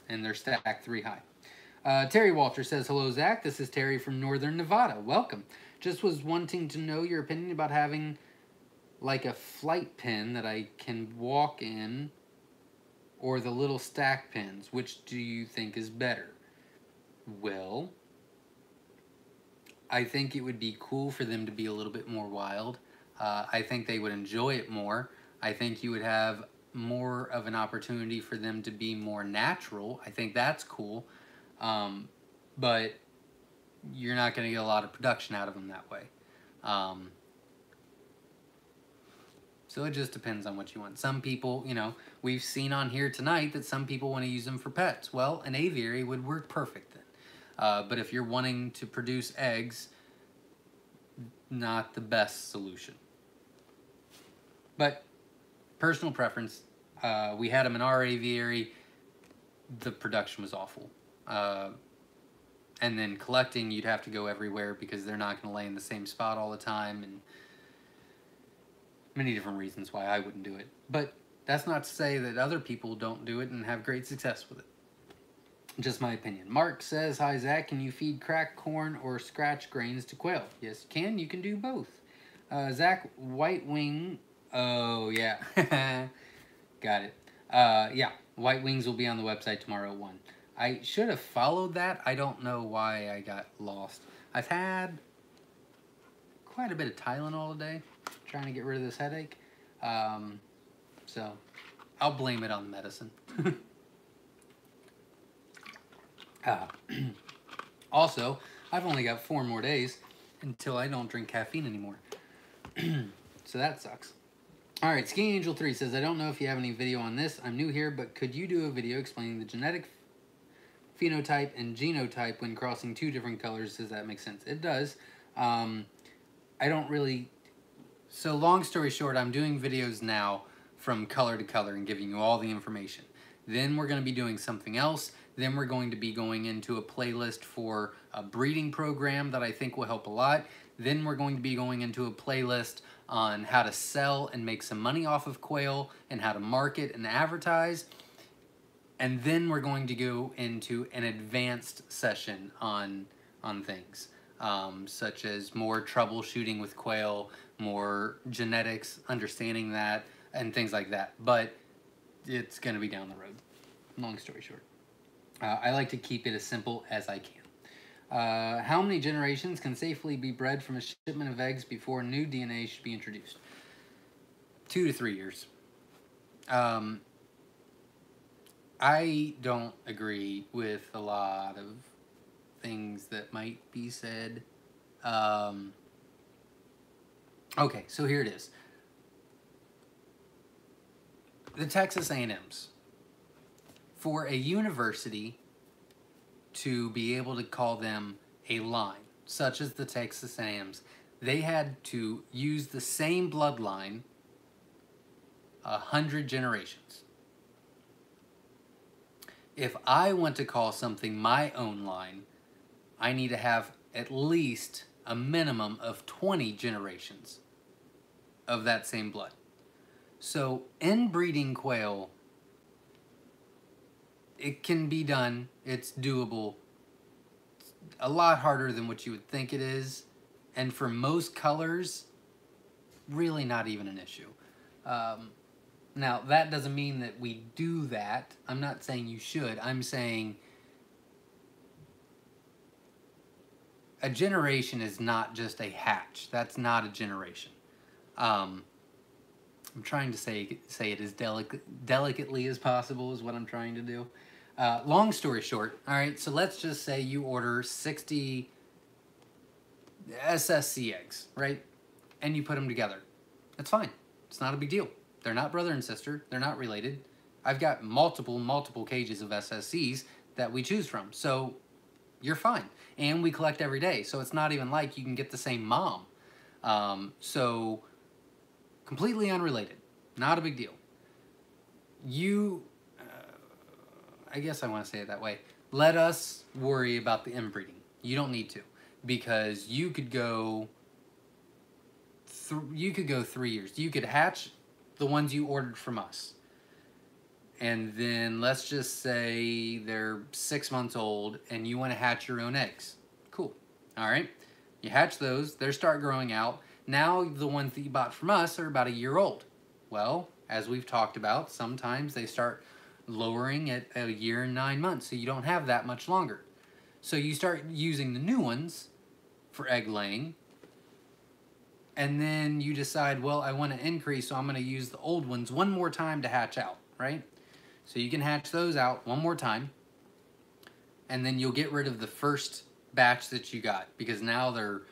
And they're stacked 3 high. Terry Walter says, hello, Zach. This is Terry from Northern Nevada. Welcome. Just was wanting to know your opinion about having like a flight pen that I can walk in, or the little stack pens. Which do you think is better? Well, I think it would be cool for them to be a little bit more wild. I think they would enjoy it more. I think you would have more of an opportunity for them to be more natural. I think that's cool. But you're not going to get a lot of production out of them that way. So it just depends on what you want. Some people, you know, we've seen on here tonight that some people want to use them for pets. Well, an aviary would work perfect then. But if you're wanting to produce eggs, not the best solution. But personal preference, we had them in our aviary. The production was awful. And then collecting, you'd have to go everywhere because they're not going to lay in the same spot all the time, and many different reasons why I wouldn't do it. But that's not to say that other people don't do it and have great success with it. Just my opinion. Mark says, hi Zach, can you feed cracked corn or scratch grains to quail? Yes, you can. You can do both. Zach, white wing. Oh, yeah. Got it. Yeah, white wings will be on the website tomorrow at 1. I should have followed that. I don't know why I got lost. I've had quite a bit of Tylenol today, trying to get rid of this headache. So I'll blame it on the medicine. Also, I've only got 4 more days until I don't drink caffeine anymore. So that sucks. Alright, Ski Angel 3 says, I don't know if you have any video on this. I'm new here, but could you do a video explaining the genetic phenotype and genotype when crossing 2 different colors? Does that make sense? It does. I don't really... So long story short, I'm doing videos now from color to color and giving you all the information. Then we're going to be doing something else. Then we're going to be going into a playlist for a breeding program that I think will help a lot. Then we're going to be going into a playlist on how to sell and make some money off of quail and how to market and advertise. And then we're going to go into an advanced session on things, such as more troubleshooting with quail, more genetics, understanding that, and things like that. But it's going to be down the road. Long story short. I like to keep it as simple as I can. How many generations can safely be bred from a shipment of eggs before new DNA should be introduced? 2 to 3 years. I don't agree with a lot of things that might be said. Okay, so here it is. The Texas A&Ms. For a university to be able to call them a line, such as the Texas A&Ms, they had to use the same bloodline 100 generations. If I want to call something my own line, I need to have at least a minimum of 20 generations of that same blood. So inbreeding quail, it can be done, it's doable. It's a lot harder than what you would think it is, and for most colors, really not even an issue. Now, that doesn't mean that we do that. I'm not saying you should. I'm saying a generation is not just a hatch. That's not a generation. I'm trying to say it as delicately as possible is what I'm trying to do. Long story short, all right, so let's just say you order 60 SSC eggs, right? And you put them together. That's fine. It's not a big deal. They're not brother and sister. They're not related. I've got multiple cages of SSCs that we choose from. So you're fine. And we collect every day. So it's not even like you can get the same mom. So completely unrelated. Not a big deal. You, I guess I want to say it that way. Let us worry about the inbreeding. You don't need to. Because you could go 3 years. You could hatch the ones you ordered from us. And then let's just say they're 6 months old and you want to hatch your own eggs. Cool. All right. You hatch those. They start growing out. Now the ones that you bought from us are about a year old. Well, as we've talked about, sometimes they start lowering at a year and 9 months. So you don't have that much longer. So you start using the new ones for egg laying. And then you decide, well, I want to increase, so I'm going to use the old ones one more time to hatch out, right? So you can hatch those out one more time. And then you'll get rid of the first batch that you got. Because now they're,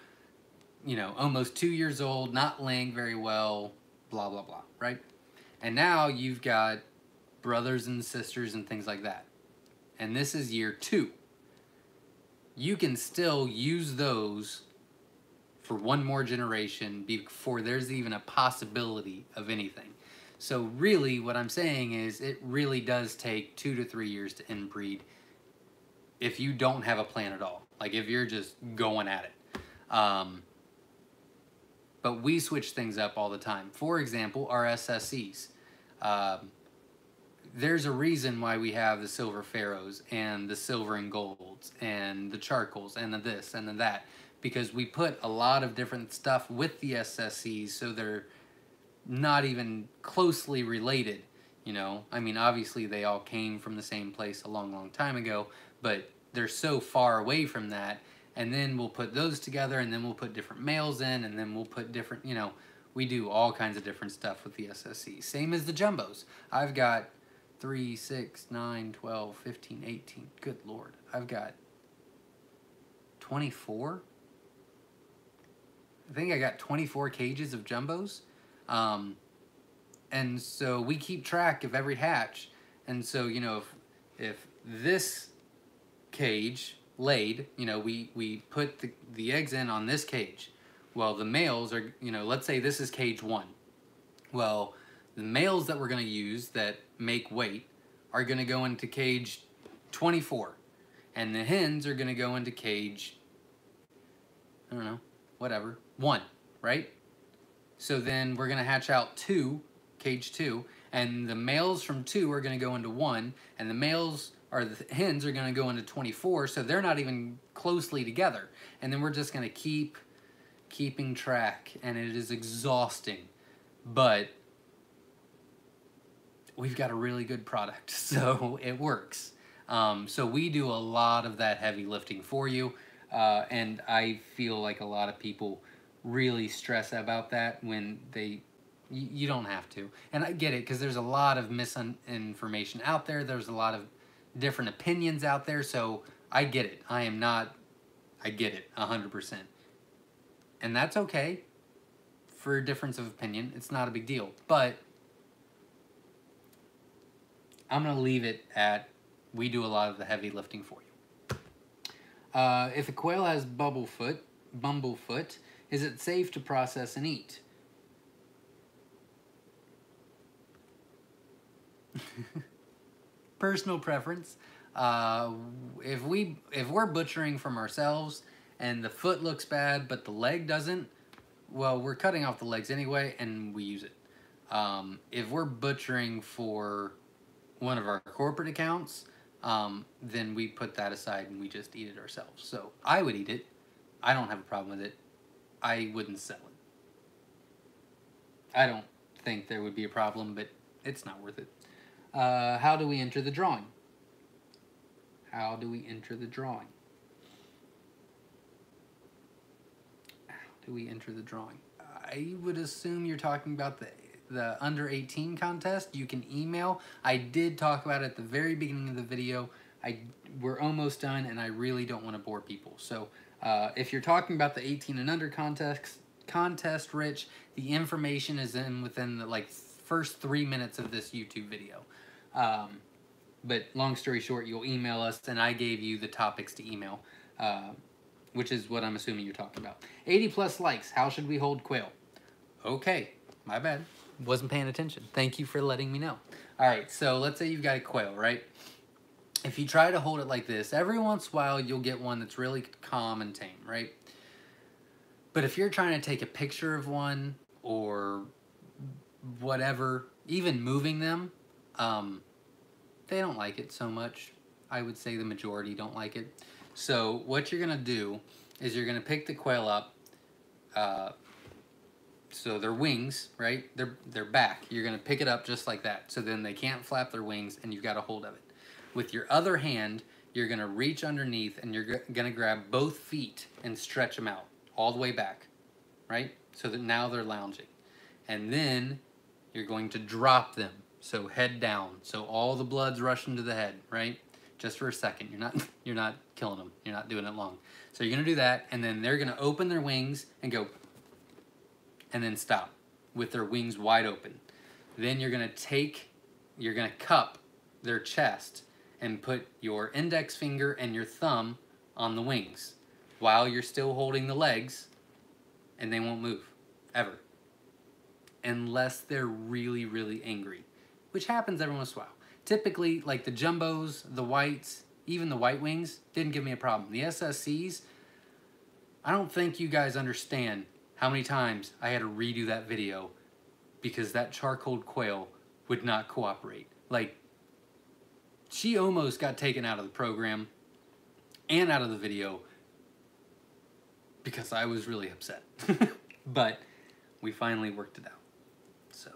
you know, almost 2 years old, not laying very well, blah, blah, blah, right? And now you've got brothers and sisters and things like that. And this is year 2. You can still use those for one more generation before there's even a possibility of anything. So really what I'm saying is it really does take 2 to 3 years to inbreed if you don't have a plan at all. Like if you're just going at it. But we switch things up all the time. For example, our SSCs. There's a reason why we have the silver pharaohs and the silver and golds and the charcoals and the this and the that. Because we put a lot of different stuff with the SSCs so they're not even closely related, you know. I mean, obviously they all came from the same place a long time ago, but they're so far away from that. And then we'll put those together and then we'll put different males in and then we'll put different, you know, we do all kinds of different stuff with the SSCs. Same as the jumbos. I've got 3, 6, 9, 12, 15, 18. Good Lord. I've got 24. I think I got 24 cages of jumbos. And so we keep track of every hatch. And so, you know, if this cage laid, you know, we put the eggs in on this cage. Well, the males are, let's say this is cage 1. Well, the males that we're going to use that make weight are going to go into cage 24. And the hens are going to go into cage, I don't know, whatever, 1, right? So then we're going to hatch out 2, cage 2, and the males from 2 are going to go into 1, and the hens are going to go into 24, so they're not even closely together. And then we're just going to keeping track, and it is exhausting. But we've got a really good product, so it works. So we do a lot of that heavy lifting for you, and I feel like a lot of people really stress about that when you don't have to. And I get it, because there's a lot of misinformation out there. There's a lot of different opinions out there, so I get it. I get it 100%. And that's okay for a difference of opinion. It's not a big deal. But I'm going to leave it at we do a lot of the heavy lifting for you. If a quail has bumblefoot, is it safe to process and eat? Personal preference. If we're butchering from ourselves and the foot looks bad but the leg doesn't, well, we're cutting off the legs anyway and we use it. If we're butchering for one of our corporate accounts, then we put that aside and we just eat it ourselves. So I would eat it. I don't have a problem with it. I wouldn't sell it. I don't think there would be a problem, but it's not worth it. How do we enter the drawing? How do we enter the drawing? How do we enter the drawing? I would assume you're talking about the under 18 contest. You can email. I did talk about it at the very beginning of the video. We're almost done, and I really don't want to bore people. So if you're talking about the 18 and under contest, Rich, the information is within the first 3 minutes of this YouTube video. But long story short, you'll email us, and I gave you the topics to email, which is what I'm assuming you're talking about. 80 plus likes. How should we hold quail? Okay, my bad. Wasn't paying attention. Thank you for letting me know. All right, so let's say you've got a quail, right? If you try to hold it like this, every once in a while you'll get one that's really calm and tame, right? But if you're trying to take a picture of one or whatever, even moving them, they don't like it so much. I would say the majority don't like it. So what you're gonna do is you're gonna pick the quail up, so their wings, right? Their back. You're gonna pick it up just like that. So then they can't flap their wings, and you've got a hold of it. With your other hand, you're gonna reach underneath, and you're gonna grab both feet and stretch them out all the way back, right? So that now they're lounging, and then you're going to drop them. So head down. So all the blood's rushing to the head, right? Just for a second. You're not killing them. You're not doing it long. So you're gonna do that, and then they're gonna open their wings and go, and then stop with their wings wide open. Then you're gonna cup their chest and put your index finger and your thumb on the wings while you're still holding the legs, and they won't move ever unless they're really, really angry, which happens every once in a while. Typically, like the jumbos, the whites, even the white wings, didn't give me a problem. The SSCs, I don't think you guys understand how many times I had to redo that video because that charcoal quail would not cooperate. Like, she almost got taken out of the program and out of the video because I was really upset. But we finally worked it out. So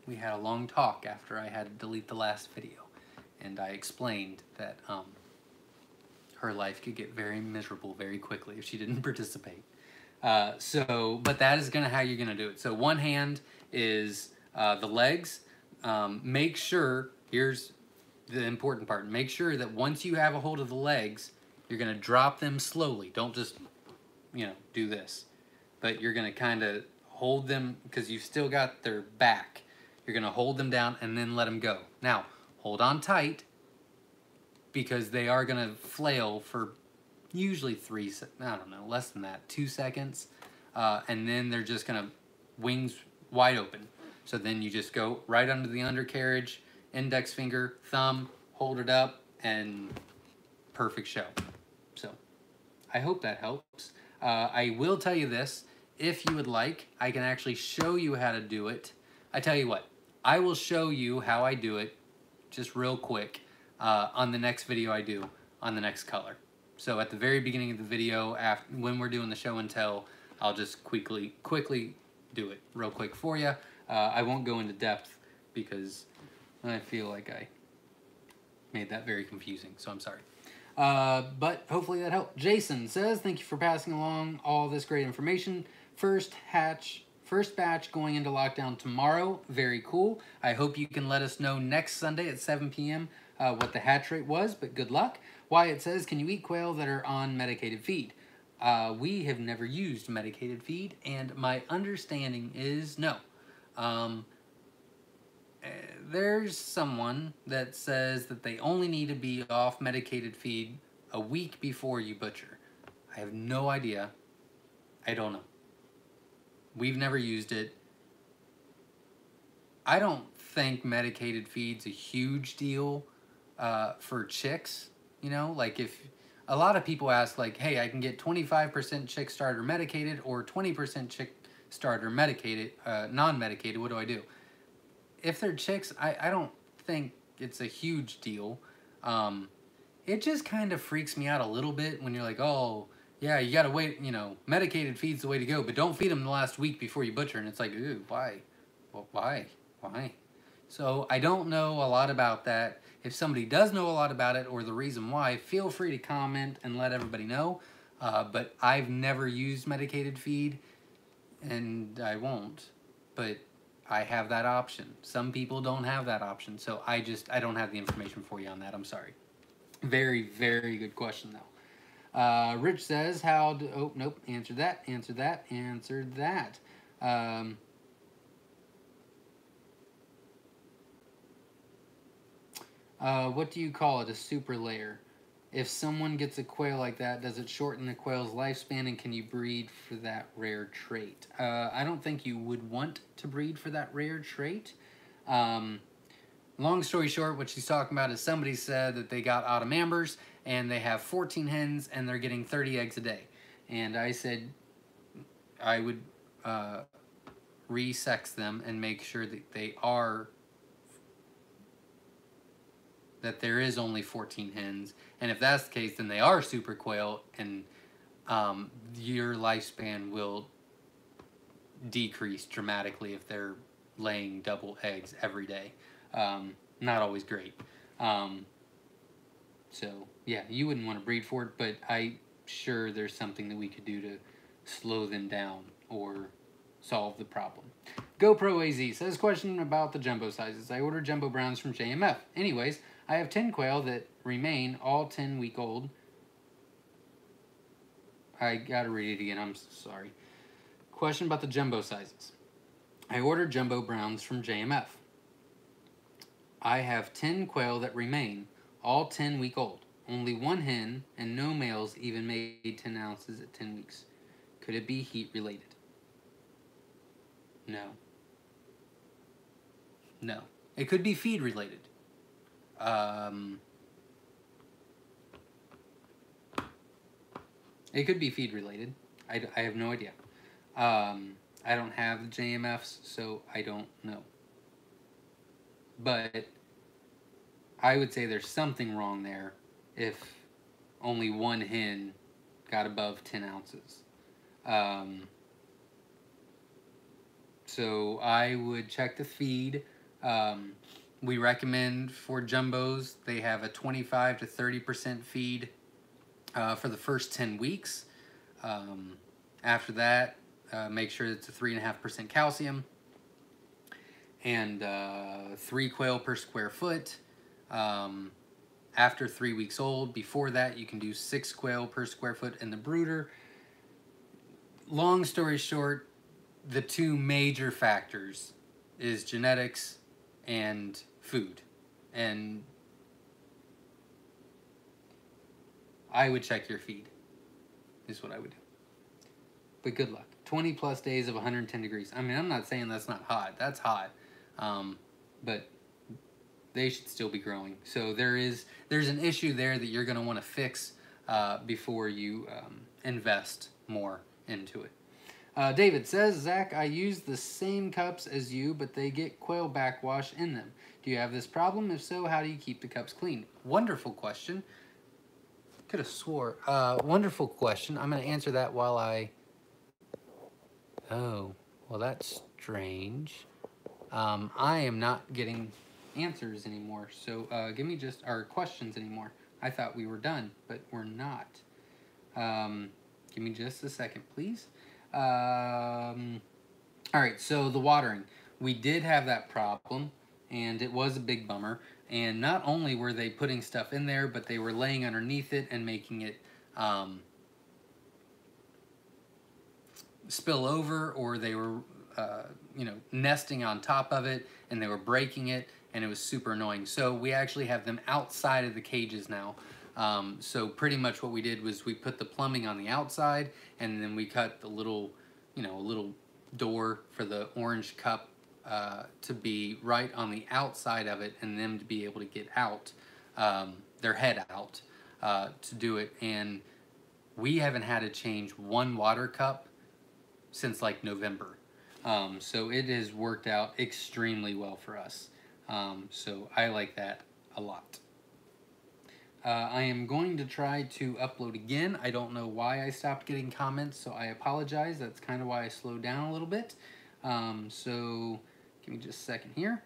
we had a long talk after I had to delete the last video, and I explained that her life could get very miserable very quickly if she didn't participate. But that is how you're gonna do it. So one hand is the legs. Make sure, here's the important part, make sure that once you have a hold of the legs, you're gonna drop them slowly. Don't just, do this. But you're gonna kind of hold them, because you've still got their back. You're gonna hold them down and then let them go. Now, hold on tight, because they are gonna flail for usually less than that, 2 seconds. and then they're just gonna wings wide open. So then you just go right under the undercarriage, index finger, thumb, hold it up, and perfect show. So I hope that helps. I will tell you this, if you would like, I can actually show you how to do it. I tell you what, I will show you how I do it just real quick on the next video I do on the next color. So at the very beginning of the video, after, when we're doing the show and tell, I'll just quickly do it real quick for you. I won't go into depth because I feel like I made that very confusing, so I'm sorry. But hopefully that helped. Jason says, thank you for passing along all this great information. First batch going into lockdown tomorrow. Very cool. I hope you can let us know next Sunday at 7 p.m. What the hatch rate was, but good luck. Wyatt says, can you eat quail that are on medicated feed? We have never used medicated feed, and my understanding is no. There's someone that says that they only need to be off medicated feed a week before you butcher. I have no idea. I don't know. We've never used it. I don't think medicated feed's a huge deal for chicks. You know, like if a lot of people ask like, hey, I can get 25% chick starter medicated or 20% chick starter medicated, non-medicated, what do I do? If they're chicks, I don't think it's a huge deal. It just kind of freaks me out a little bit when you're like, oh, yeah, you gotta wait, you know, medicated feed's the way to go, but don't feed them the last week before you butcher. And it's like, ooh, why? Well, why? So I don't know a lot about that. If somebody does know a lot about it or the reason why, feel free to comment and let everybody know. But I've never used medicated feed, and I won't. But I have that option. Some people don't have that option, so I don't have the information for you on that. I'm sorry. Very, very good question, though. Rich says, oh, nope, answered that. What do you call it? A super layer. If someone gets a quail like that, does it shorten the quail's lifespan, and can you breed for that rare trait? I don't think you would want to breed for that rare trait. Long story short, what she's talking about is somebody said that they got autumn ambers, and they have 14 hens, and they're getting 30 eggs a day. And I said I would resex them and make sure that there is only 14 hens, and if that's the case, then they are super quail, and your lifespan will decrease dramatically if they're laying double eggs every day. Not always great. So yeah, you wouldn't want to breed for it, but I'm sure there's something that we could do to slow them down or solve the problem. GoPro AZ says, question about the jumbo sizes. I ordered jumbo browns from JMF. Anyways, I have 10 quail that remain all 10-week-old. I gotta read it again, I'm sorry. Question about the jumbo sizes. I ordered jumbo browns from JMF. I have 10 quail that remain, all 10-week-old. Only one hen and no males even made 10 ounces at 10 weeks. Could it be heat related? No. No. It could be feed related. It could be feed related. I have no idea. I don't have the JMFs, so I don't know. But I would say there's something wrong there if only one hen got above 10 ounces. So I would check the feed. We recommend for jumbos, they have a 25 to 30% feed for the first 10 weeks. After that, make sure it's a 3.5% calcium and 3 quail per square foot. After 3 weeks old, before that, you can do 6 quail per square foot in the brooder. Long story short, the two major factors is genetics and food. And I would check your feed, is what I would do. But good luck. 20 plus days of 110 degrees. I mean, I'm not saying that's not hot. That's hot. But they should still be growing. So there's an issue there that you're going to want to fix before you invest more into it. David says, Zach, I use the same cups as you, but they get quail backwash in them. Do you have this problem? If so, how do you keep the cups clean? Wonderful question. Could have swore. Wonderful question. I'm going to answer that while I... Oh, well, that's strange. I am not getting answers anymore. So give me just our questions anymore. I thought we were done, but we're not. Give me just a second, please. All right, so the watering. We did have that problem, and it was a big bummer. And not only were they putting stuff in there, but they were laying underneath it and making it spill over, or they were, nesting on top of it, and they were breaking it, and it was super annoying. So we actually have them outside of the cages now. So pretty much what we did was we put the plumbing on the outside, and then we cut the little, little door for the orange cup to be right on the outside of it, and them to be able to get out, their head out to do it. And we haven't had to change one water cup since like November. So it has worked out extremely well for us. So I like that a lot. I am going to try to upload again. I don't know why I stopped getting comments, so I apologize. That's kind of why I slowed down a little bit. So give me just a second here.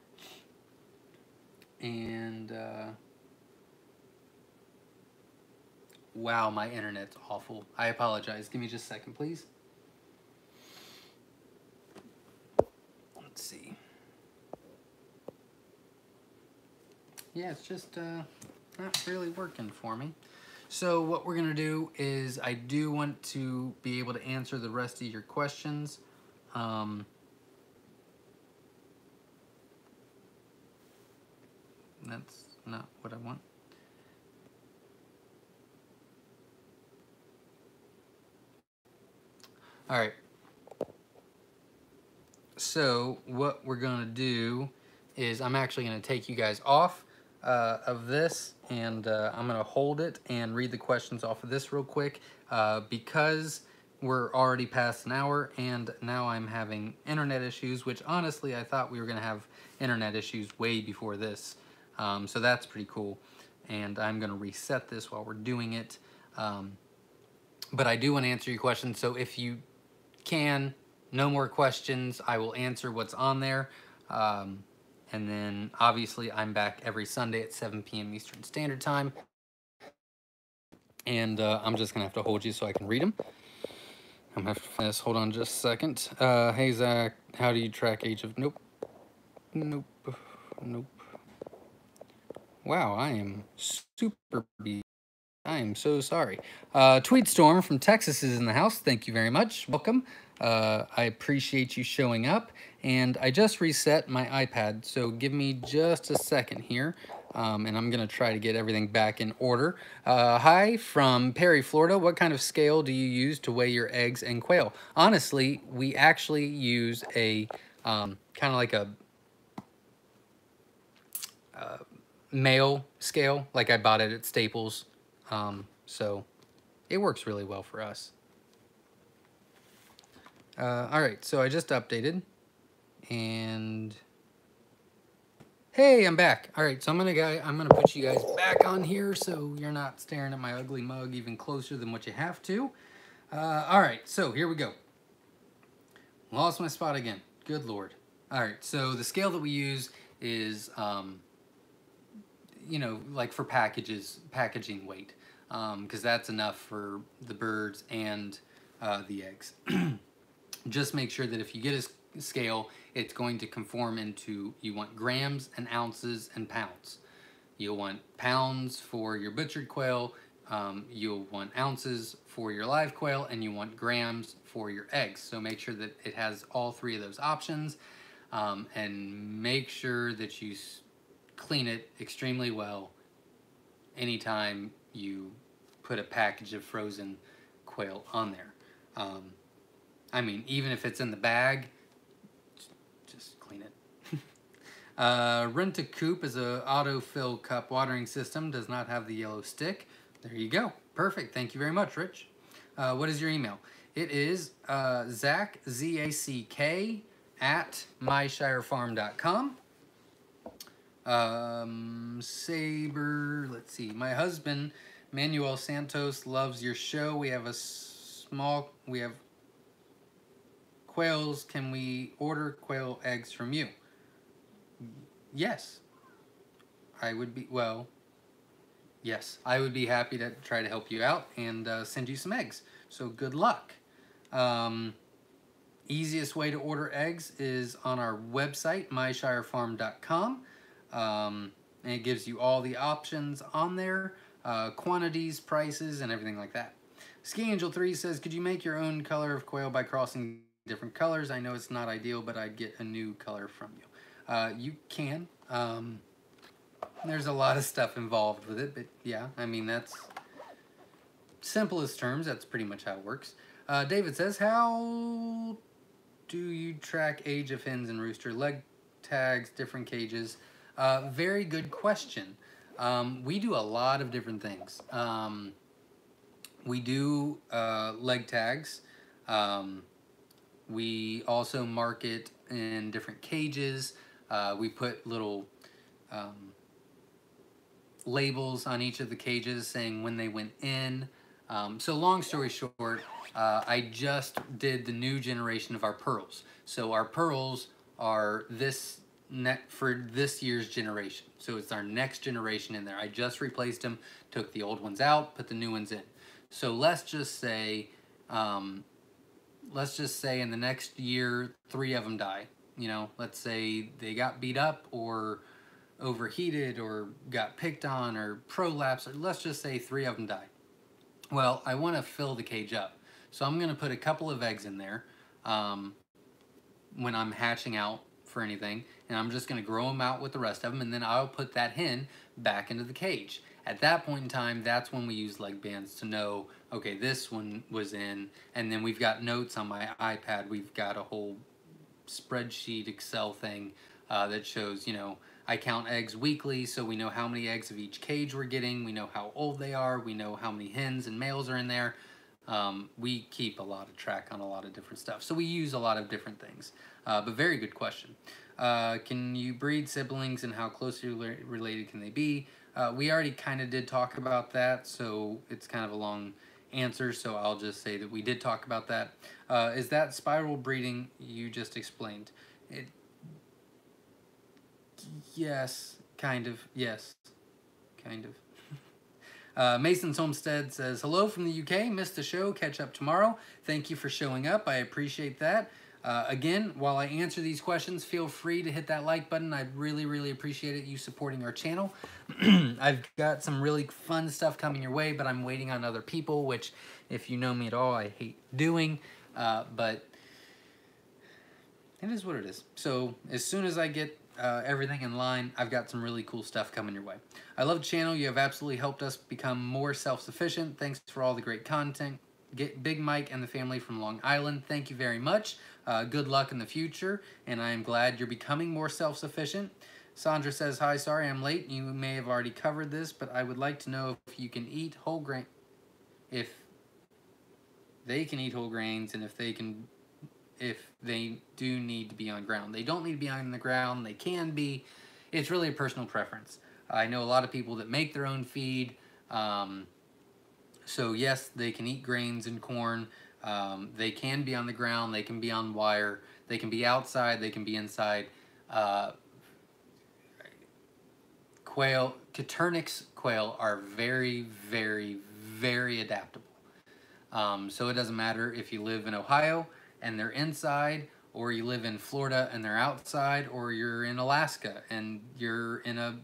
And wow, my internet's awful. I apologize. Give me just a second, please. Let's see. Yeah, it's just not really working for me. So what we're gonna do is I do want to be able to answer the rest of your questions. That's not what I want. All right. So what we're gonna do is I'm actually gonna take you guys off of this, and I'm gonna hold it and read the questions off of this real quick because we're already past an hour, and now I'm having internet issues, which honestly I thought we were gonna have internet issues way before this. So that's pretty cool. And I'm gonna reset this while we're doing it. But I do want to answer your questions, so if you can, no more questions, I will answer what's on there. And then obviously I'm back every Sunday at 7 p.m. Eastern Standard Time. And I'm just gonna have to hold you so I can read them. I'm gonna have to finish. Hold on just a second. Hey Zach, how do you track age of... Nope. Wow, I am super busy. I am so sorry. Tweet Storm from Texas is in the house. Thank you very much. Welcome. I appreciate you showing up. And I just reset my iPad, so give me just a second here. And I'm going to try to get everything back in order. Hi from Perry, Florida. What kind of scale do you use to weigh your eggs and quail? Honestly, we actually use a kind of like a male scale, like I bought it at Staples. So it works really well for us. All right, so I just updated, and hey, I'm back. All right, so I'm gonna put you guys back on here so you're not staring at my ugly mug even closer than what you have to. All right, so here we go. Lost my spot again. Good Lord. All right, so the scale that we use is, like for packaging weight, because that's enough for the birds and the eggs. Just make sure that if you get a scale, it's going to conform into, you want grams and ounces and pounds. You'll want pounds for your butchered quail, you'll want ounces for your live quail, and you want grams for your eggs. So make sure that it has all three of those options, and make sure that you clean it extremely well anytime you put a package of frozen quail on there. I mean, even if it's in the bag, just clean it. Rent-A-Coop is a autofill cup watering system, does not have the yellow stick. There you go. Perfect. Thank you very much, Rich. What is your email? It is Zack, Z-A-C-K, at myshirefarm.com. Saber, let's see. My husband, Manuel Santos, loves your show. We have quails. Can we order quail eggs from you? Yes. Yes, I would be happy to try to help you out and send you some eggs. So good luck. Easiest way to order eggs is on our website, myshirefarm.com. And it gives you all the options on there, quantities, prices, and everything like that. Ski Angel 3 says, could you make your own color of quail by crossing different colors? I know it's not ideal, but I'd get a new color from you. You can. There's a lot of stuff involved with it, but yeah, I mean, that's simplest terms. That's pretty much how it works. David says, how do you track age of hens and rooster? Leg tags, different cages. Very good question. We do a lot of different things. We do leg tags. We also market in different cages. We put little labels on each of the cages saying when they went in. So long story short, I just did the new generation of our pearls. So our pearls are for this year's generation. So it's our next generation in there. I just replaced them, took the old ones out, put the new ones in. So let's just say in the next year, 3 of them die. You know, let's say they got beat up or overheated or got picked on or prolapsed, or let's just say 3 of them die. Well, I want to fill the cage up. So I'm going to put a couple of eggs in there when I'm hatching out for anything, and I'm just going to grow them out with the rest of them, and then I'll put that hen back into the cage. At that point in time, that's when we use leg bands to know, okay, this one was in, and then we've got notes on my iPad. We've got a whole spreadsheet Excel thing that shows, you know, I count eggs weekly, so we know how many eggs of each cage we're getting. We know how old they are. We know how many hens and males are in there. We keep a lot of track on a lot of different stuff. So we use a lot of different things. But very good question. Can you breed siblings, and how closely related can they be? We already kind of did talk about that, so it's kind of a long answer, so I'll just say that we did talk about that. Is that spiral breeding you just explained? Yes, kind of. Yes, kind of. Mason's Homestead says, hello from the UK, missed the show, catch up tomorrow. Thank you for showing up, I appreciate that. Again, while I answer these questions, feel free to hit that like button. I'd really, really appreciate it, you supporting our channel. I've got some really fun stuff coming your way, but I'm waiting on other people, which, if you know me at all, I hate doing. But it is what it is. So as soon as I get everything in line, I've got some really cool stuff coming your way. I love the channel. You have absolutely helped us become more self-sufficient. Thanks for all the great content. Get Big Mike and the family from Long Island, thank you very much. Good luck in the future, and I am glad you're becoming more self-sufficient. Sandra says, hi, sorry I'm late. You may have already covered this, but I would like to know if you can eat whole grain, if they can eat whole grains, and if they do need to be on ground. They don't need to be on the ground. They can be. It's really a personal preference. I know a lot of people that make their own feed. So yes, they can eat grains and corn. They can be on the ground. They can be on wire. They can be outside. They can be inside. Caturnix quail are very, very, very adaptable. So it doesn't matter if you live in Ohio and they're inside, or you live in Florida and they're outside, or you're in Alaska and you're in a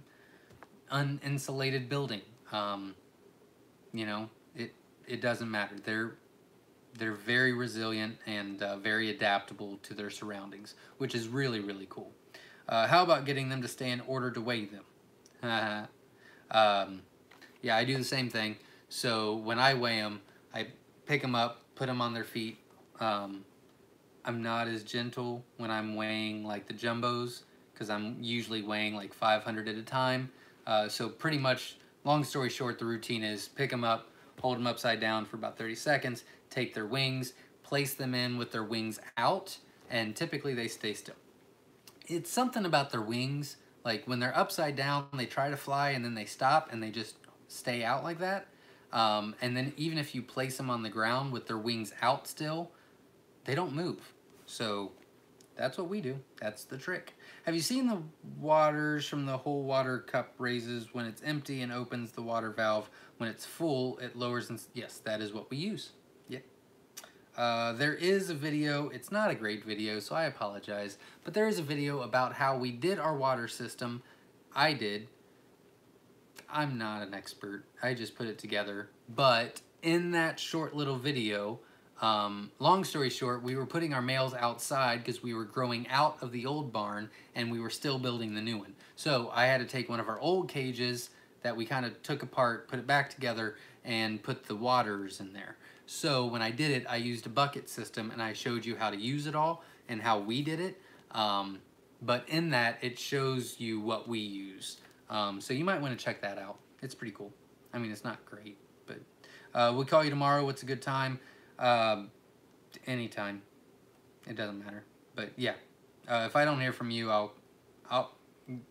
uninsulated building. You know, it doesn't matter. They're very resilient and very adaptable to their surroundings, which is really, really cool. How about getting them to stay in order to weigh them? Yeah, I do the same thing. So when I weigh them, I pick them up, put them on their feet, I'm not as gentle when I'm weighing like the jumbos, because I'm usually weighing like 500 at a time. So pretty much, long story short, the routine is pick them up, hold them upside down for about 30 seconds, take their wings, place them in with their wings out, and typically they stay still. It's something about their wings, like when they're upside down, they try to fly and then they stop and they just stay out like that. And then even if you place them on the ground with their wings out still, they don't move. So that's what we do. That's the trick. Have you seen the waters from the whole water cup raises when it's empty and opens the water valve? When it's full, it lowers and... Yes, that is what we use. Yep. There is a video. It's not a great video, so I apologize. But there is a video about how we did our water system. I did. I'm not an expert. I just put it together. But in that short little video... long story short, we were putting our males outside because we were growing out of the old barn and we were still building the new one. So I had to take one of our old cages that we kind of took apart, put it back together, and put the waters in there. So when I did it, I used a bucket system and I showed you how to use it all and how we did it. But in that, it shows you what we use. So you might want to check that out. It's pretty cool. I mean, it's not great, but we'll call you tomorrow. What's a good time? Anytime. It doesn't matter. But yeah, if I don't hear from you,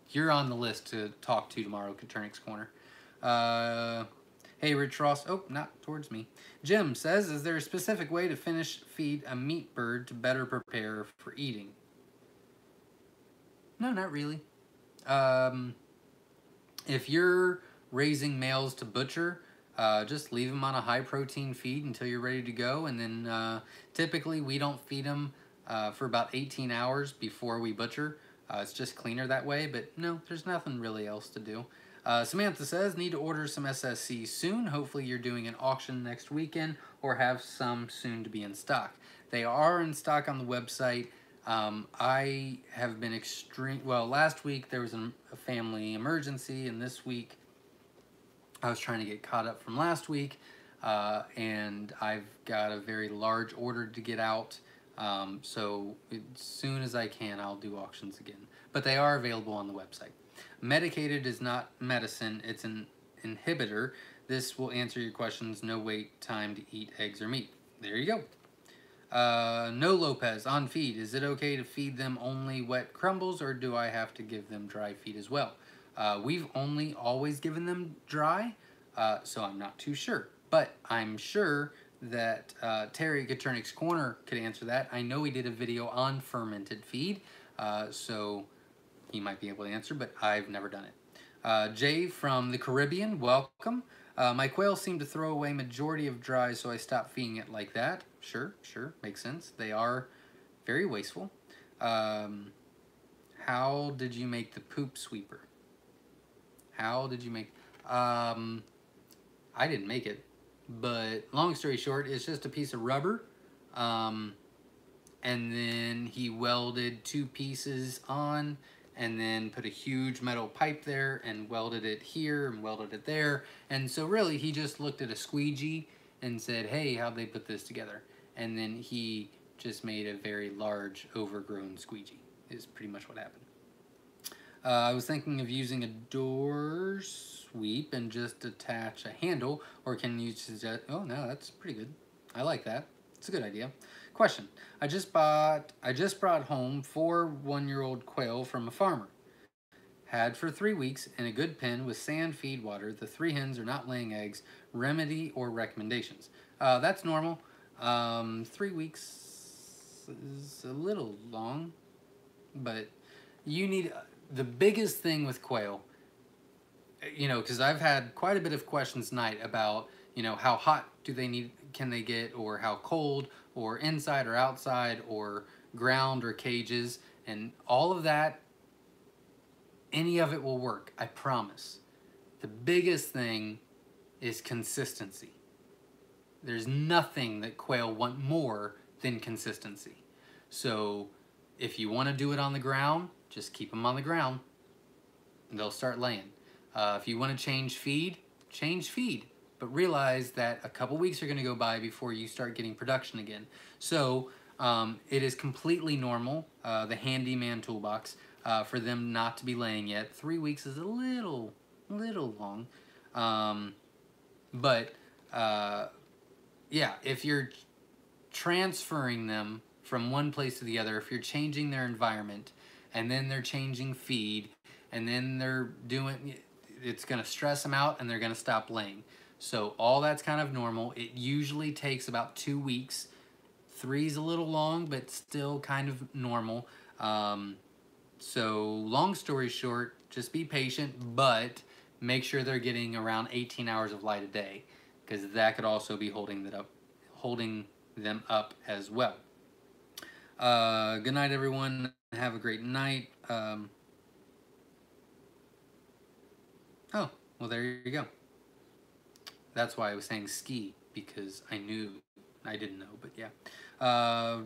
you're on the list to talk to tomorrow, Katernik's Corner. Hey, Rich Ross. Oh, not towards me. Jim says, is there a specific way to feed a meat bird to better prepare for eating? No, not really. If you're raising males to butcher, just leave them on a high protein feed until you're ready to go, and then typically we don't feed them for about 18 hours before we butcher. It's just cleaner that way, but no, there's nothing really else to do. Samantha says, need to order some SSC soon. Hopefully you're doing an auction next weekend or have some soon to be in stock. They are in stock on the website. I have been well, last week there was a family emergency, and this week I was trying to get caught up from last week, and I've got a very large order to get out, so as soon as I can, I'll do auctions again. But they are available on the website. Medicated is not medicine, it's an inhibitor. This will answer your questions. No wait time to eat eggs or meat. There you go. No Lopez, on feed. Is it okay to feed them only wet crumbles, or do I have to give them dry feed as well? We've only always given them dry, so I'm not too sure. But I'm sure that Terry Katernik's Corner could answer that. I know he did a video on fermented feed, so he might be able to answer, but I've never done it. Jay from the Caribbean, welcome. My quail seem to throw away majority of dry, so I stopped feeding it like that. Sure, makes sense. They are very wasteful. How did you make the poop sweeper? How did you make... I didn't make it, but long story short, it's just a piece of rubber, and then he welded 2 pieces on, and then put a huge metal pipe there and welded it here and welded it there. And so really he just looked at a squeegee and said, hey, how'd they put this together? And then he just made a very large overgrown squeegee is pretty much what happened. I was thinking of using a door sweep and just attach a handle, or can you suggest... Oh no, that's pretty good. I like that. It's a good idea. Question. I just brought home 4 one-year-old quail from a farmer. Had for 3 weeks in a good pen with sand feed water. The 3 hens are not laying eggs. Remedy or recommendations? That's normal. 3 weeks is a little long, but you need... The biggest thing with quail, you know, because I've had quite a bit of questions tonight about, you know, how hot can they get, or how cold, or inside or outside, or ground or cages, and all of that, any of it will work, I promise. The biggest thing is consistency. There's nothing that quail want more than consistency. So if you want to do it on the ground, just keep them on the ground and they'll start laying. If you want to change feed, but realize that a couple weeks are going to go by before you start getting production again. So It is completely normal, the handyman toolbox, for them not to be laying yet. 3 weeks is a little long. But yeah, if you're transferring them from one place to the other, if you're changing their environment, and then they're changing feed, and then they're doing, it's going to stress them out and they're going to stop laying. So all that's kind of normal. It usually takes about 2 weeks. 3 is a little long, but still kind of normal. So long story short, just be patient, but make sure they're getting around 18 hours of light a day, because that could also be holding them up as well. Good night, everyone. Have a great night. Oh, well, there you go. That's why I was saying ski, because I didn't know, but yeah. Oh,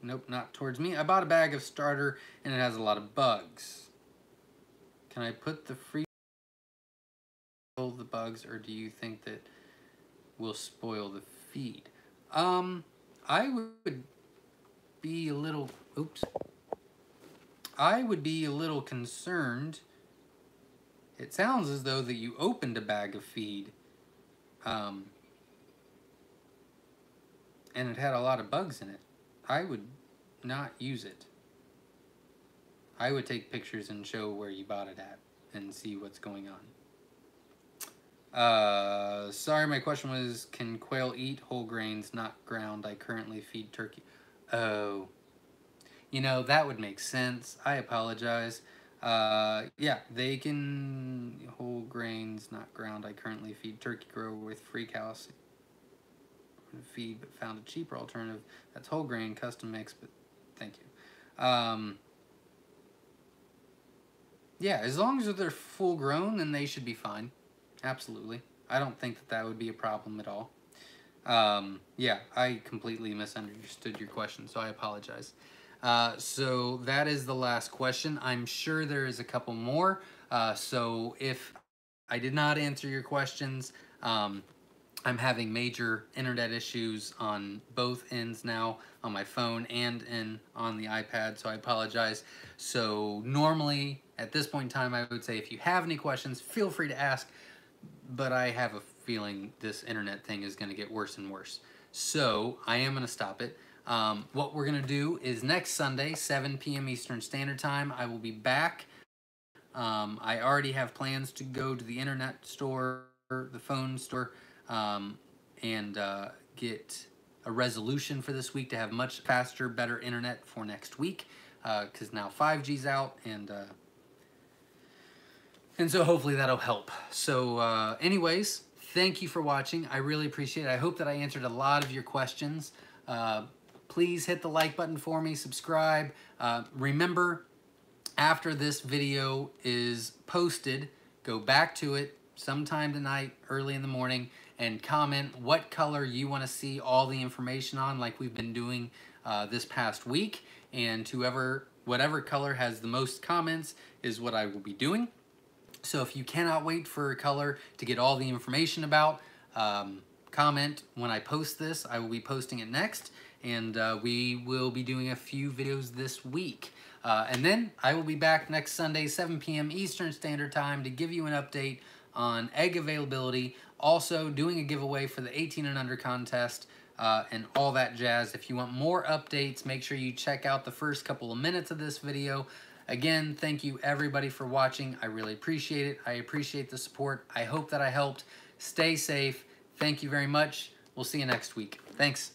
nope, not towards me. I bought a bag of starter, and it has a lot of bugs. Can I put the free the bugs, or do you think that will spoil the feed? I would be a little, I would be a little concerned. It sounds as though that you opened a bag of feed, and it had a lot of bugs in it. I would not use it. I would take pictures and show where you bought it at and see what's going on. Sorry, my question was, can quail eat whole grains, not ground? I currently feed turkey. Oh, you know, that would make sense. I apologize. Yeah, they can whole grains, not ground. I currently feed turkey grower with free calcium feed, but found a cheaper alternative that's whole grain custom mix. But thank you. Yeah, as long as they're full grown, then they should be fine. Absolutely. I don't think that that would be a problem at all. Yeah, I completely misunderstood your question, so I apologize. So that is the last question. I'm sure there is a couple more. So if I did not answer your questions, I'm having major internet issues on both ends now, on my phone and on the iPad, so I apologize. So normally, at this point in time, I would say if you have any questions, feel free to ask, but I have a feeling this internet thing is going to get worse and worse. So I am going to stop it. What we're going to do is next Sunday, 7 p.m. Eastern Standard Time, I will be back. I already have plans to go to the internet store, the phone store, and get a resolution for this week to have much faster, better internet for next week, because now 5G's out, and so hopefully that'll help. So anyways, thank you for watching. I really appreciate it. I hope that I answered a lot of your questions. Please hit the like button for me, subscribe. Remember, after this video is posted, go back to it sometime tonight, early in the morning, and comment what color you want to see all the information on, like we've been doing this past week. And whatever color has the most comments is what I will be doing. So if you cannot wait for a color to get all the information about, comment when I post this. I will be posting it next, and we will be doing a few videos this week. And then I will be back next Sunday, 7 p.m. Eastern Standard Time, to give you an update on egg availability, also doing a giveaway for the 18 and under contest, and all that jazz. If you want more updates, make sure you check out the first couple of minutes of this video. Again, thank you everybody for watching. I really appreciate it. I appreciate the support. I hope that I helped. Stay safe. Thank you very much. We'll see you next week. Thanks.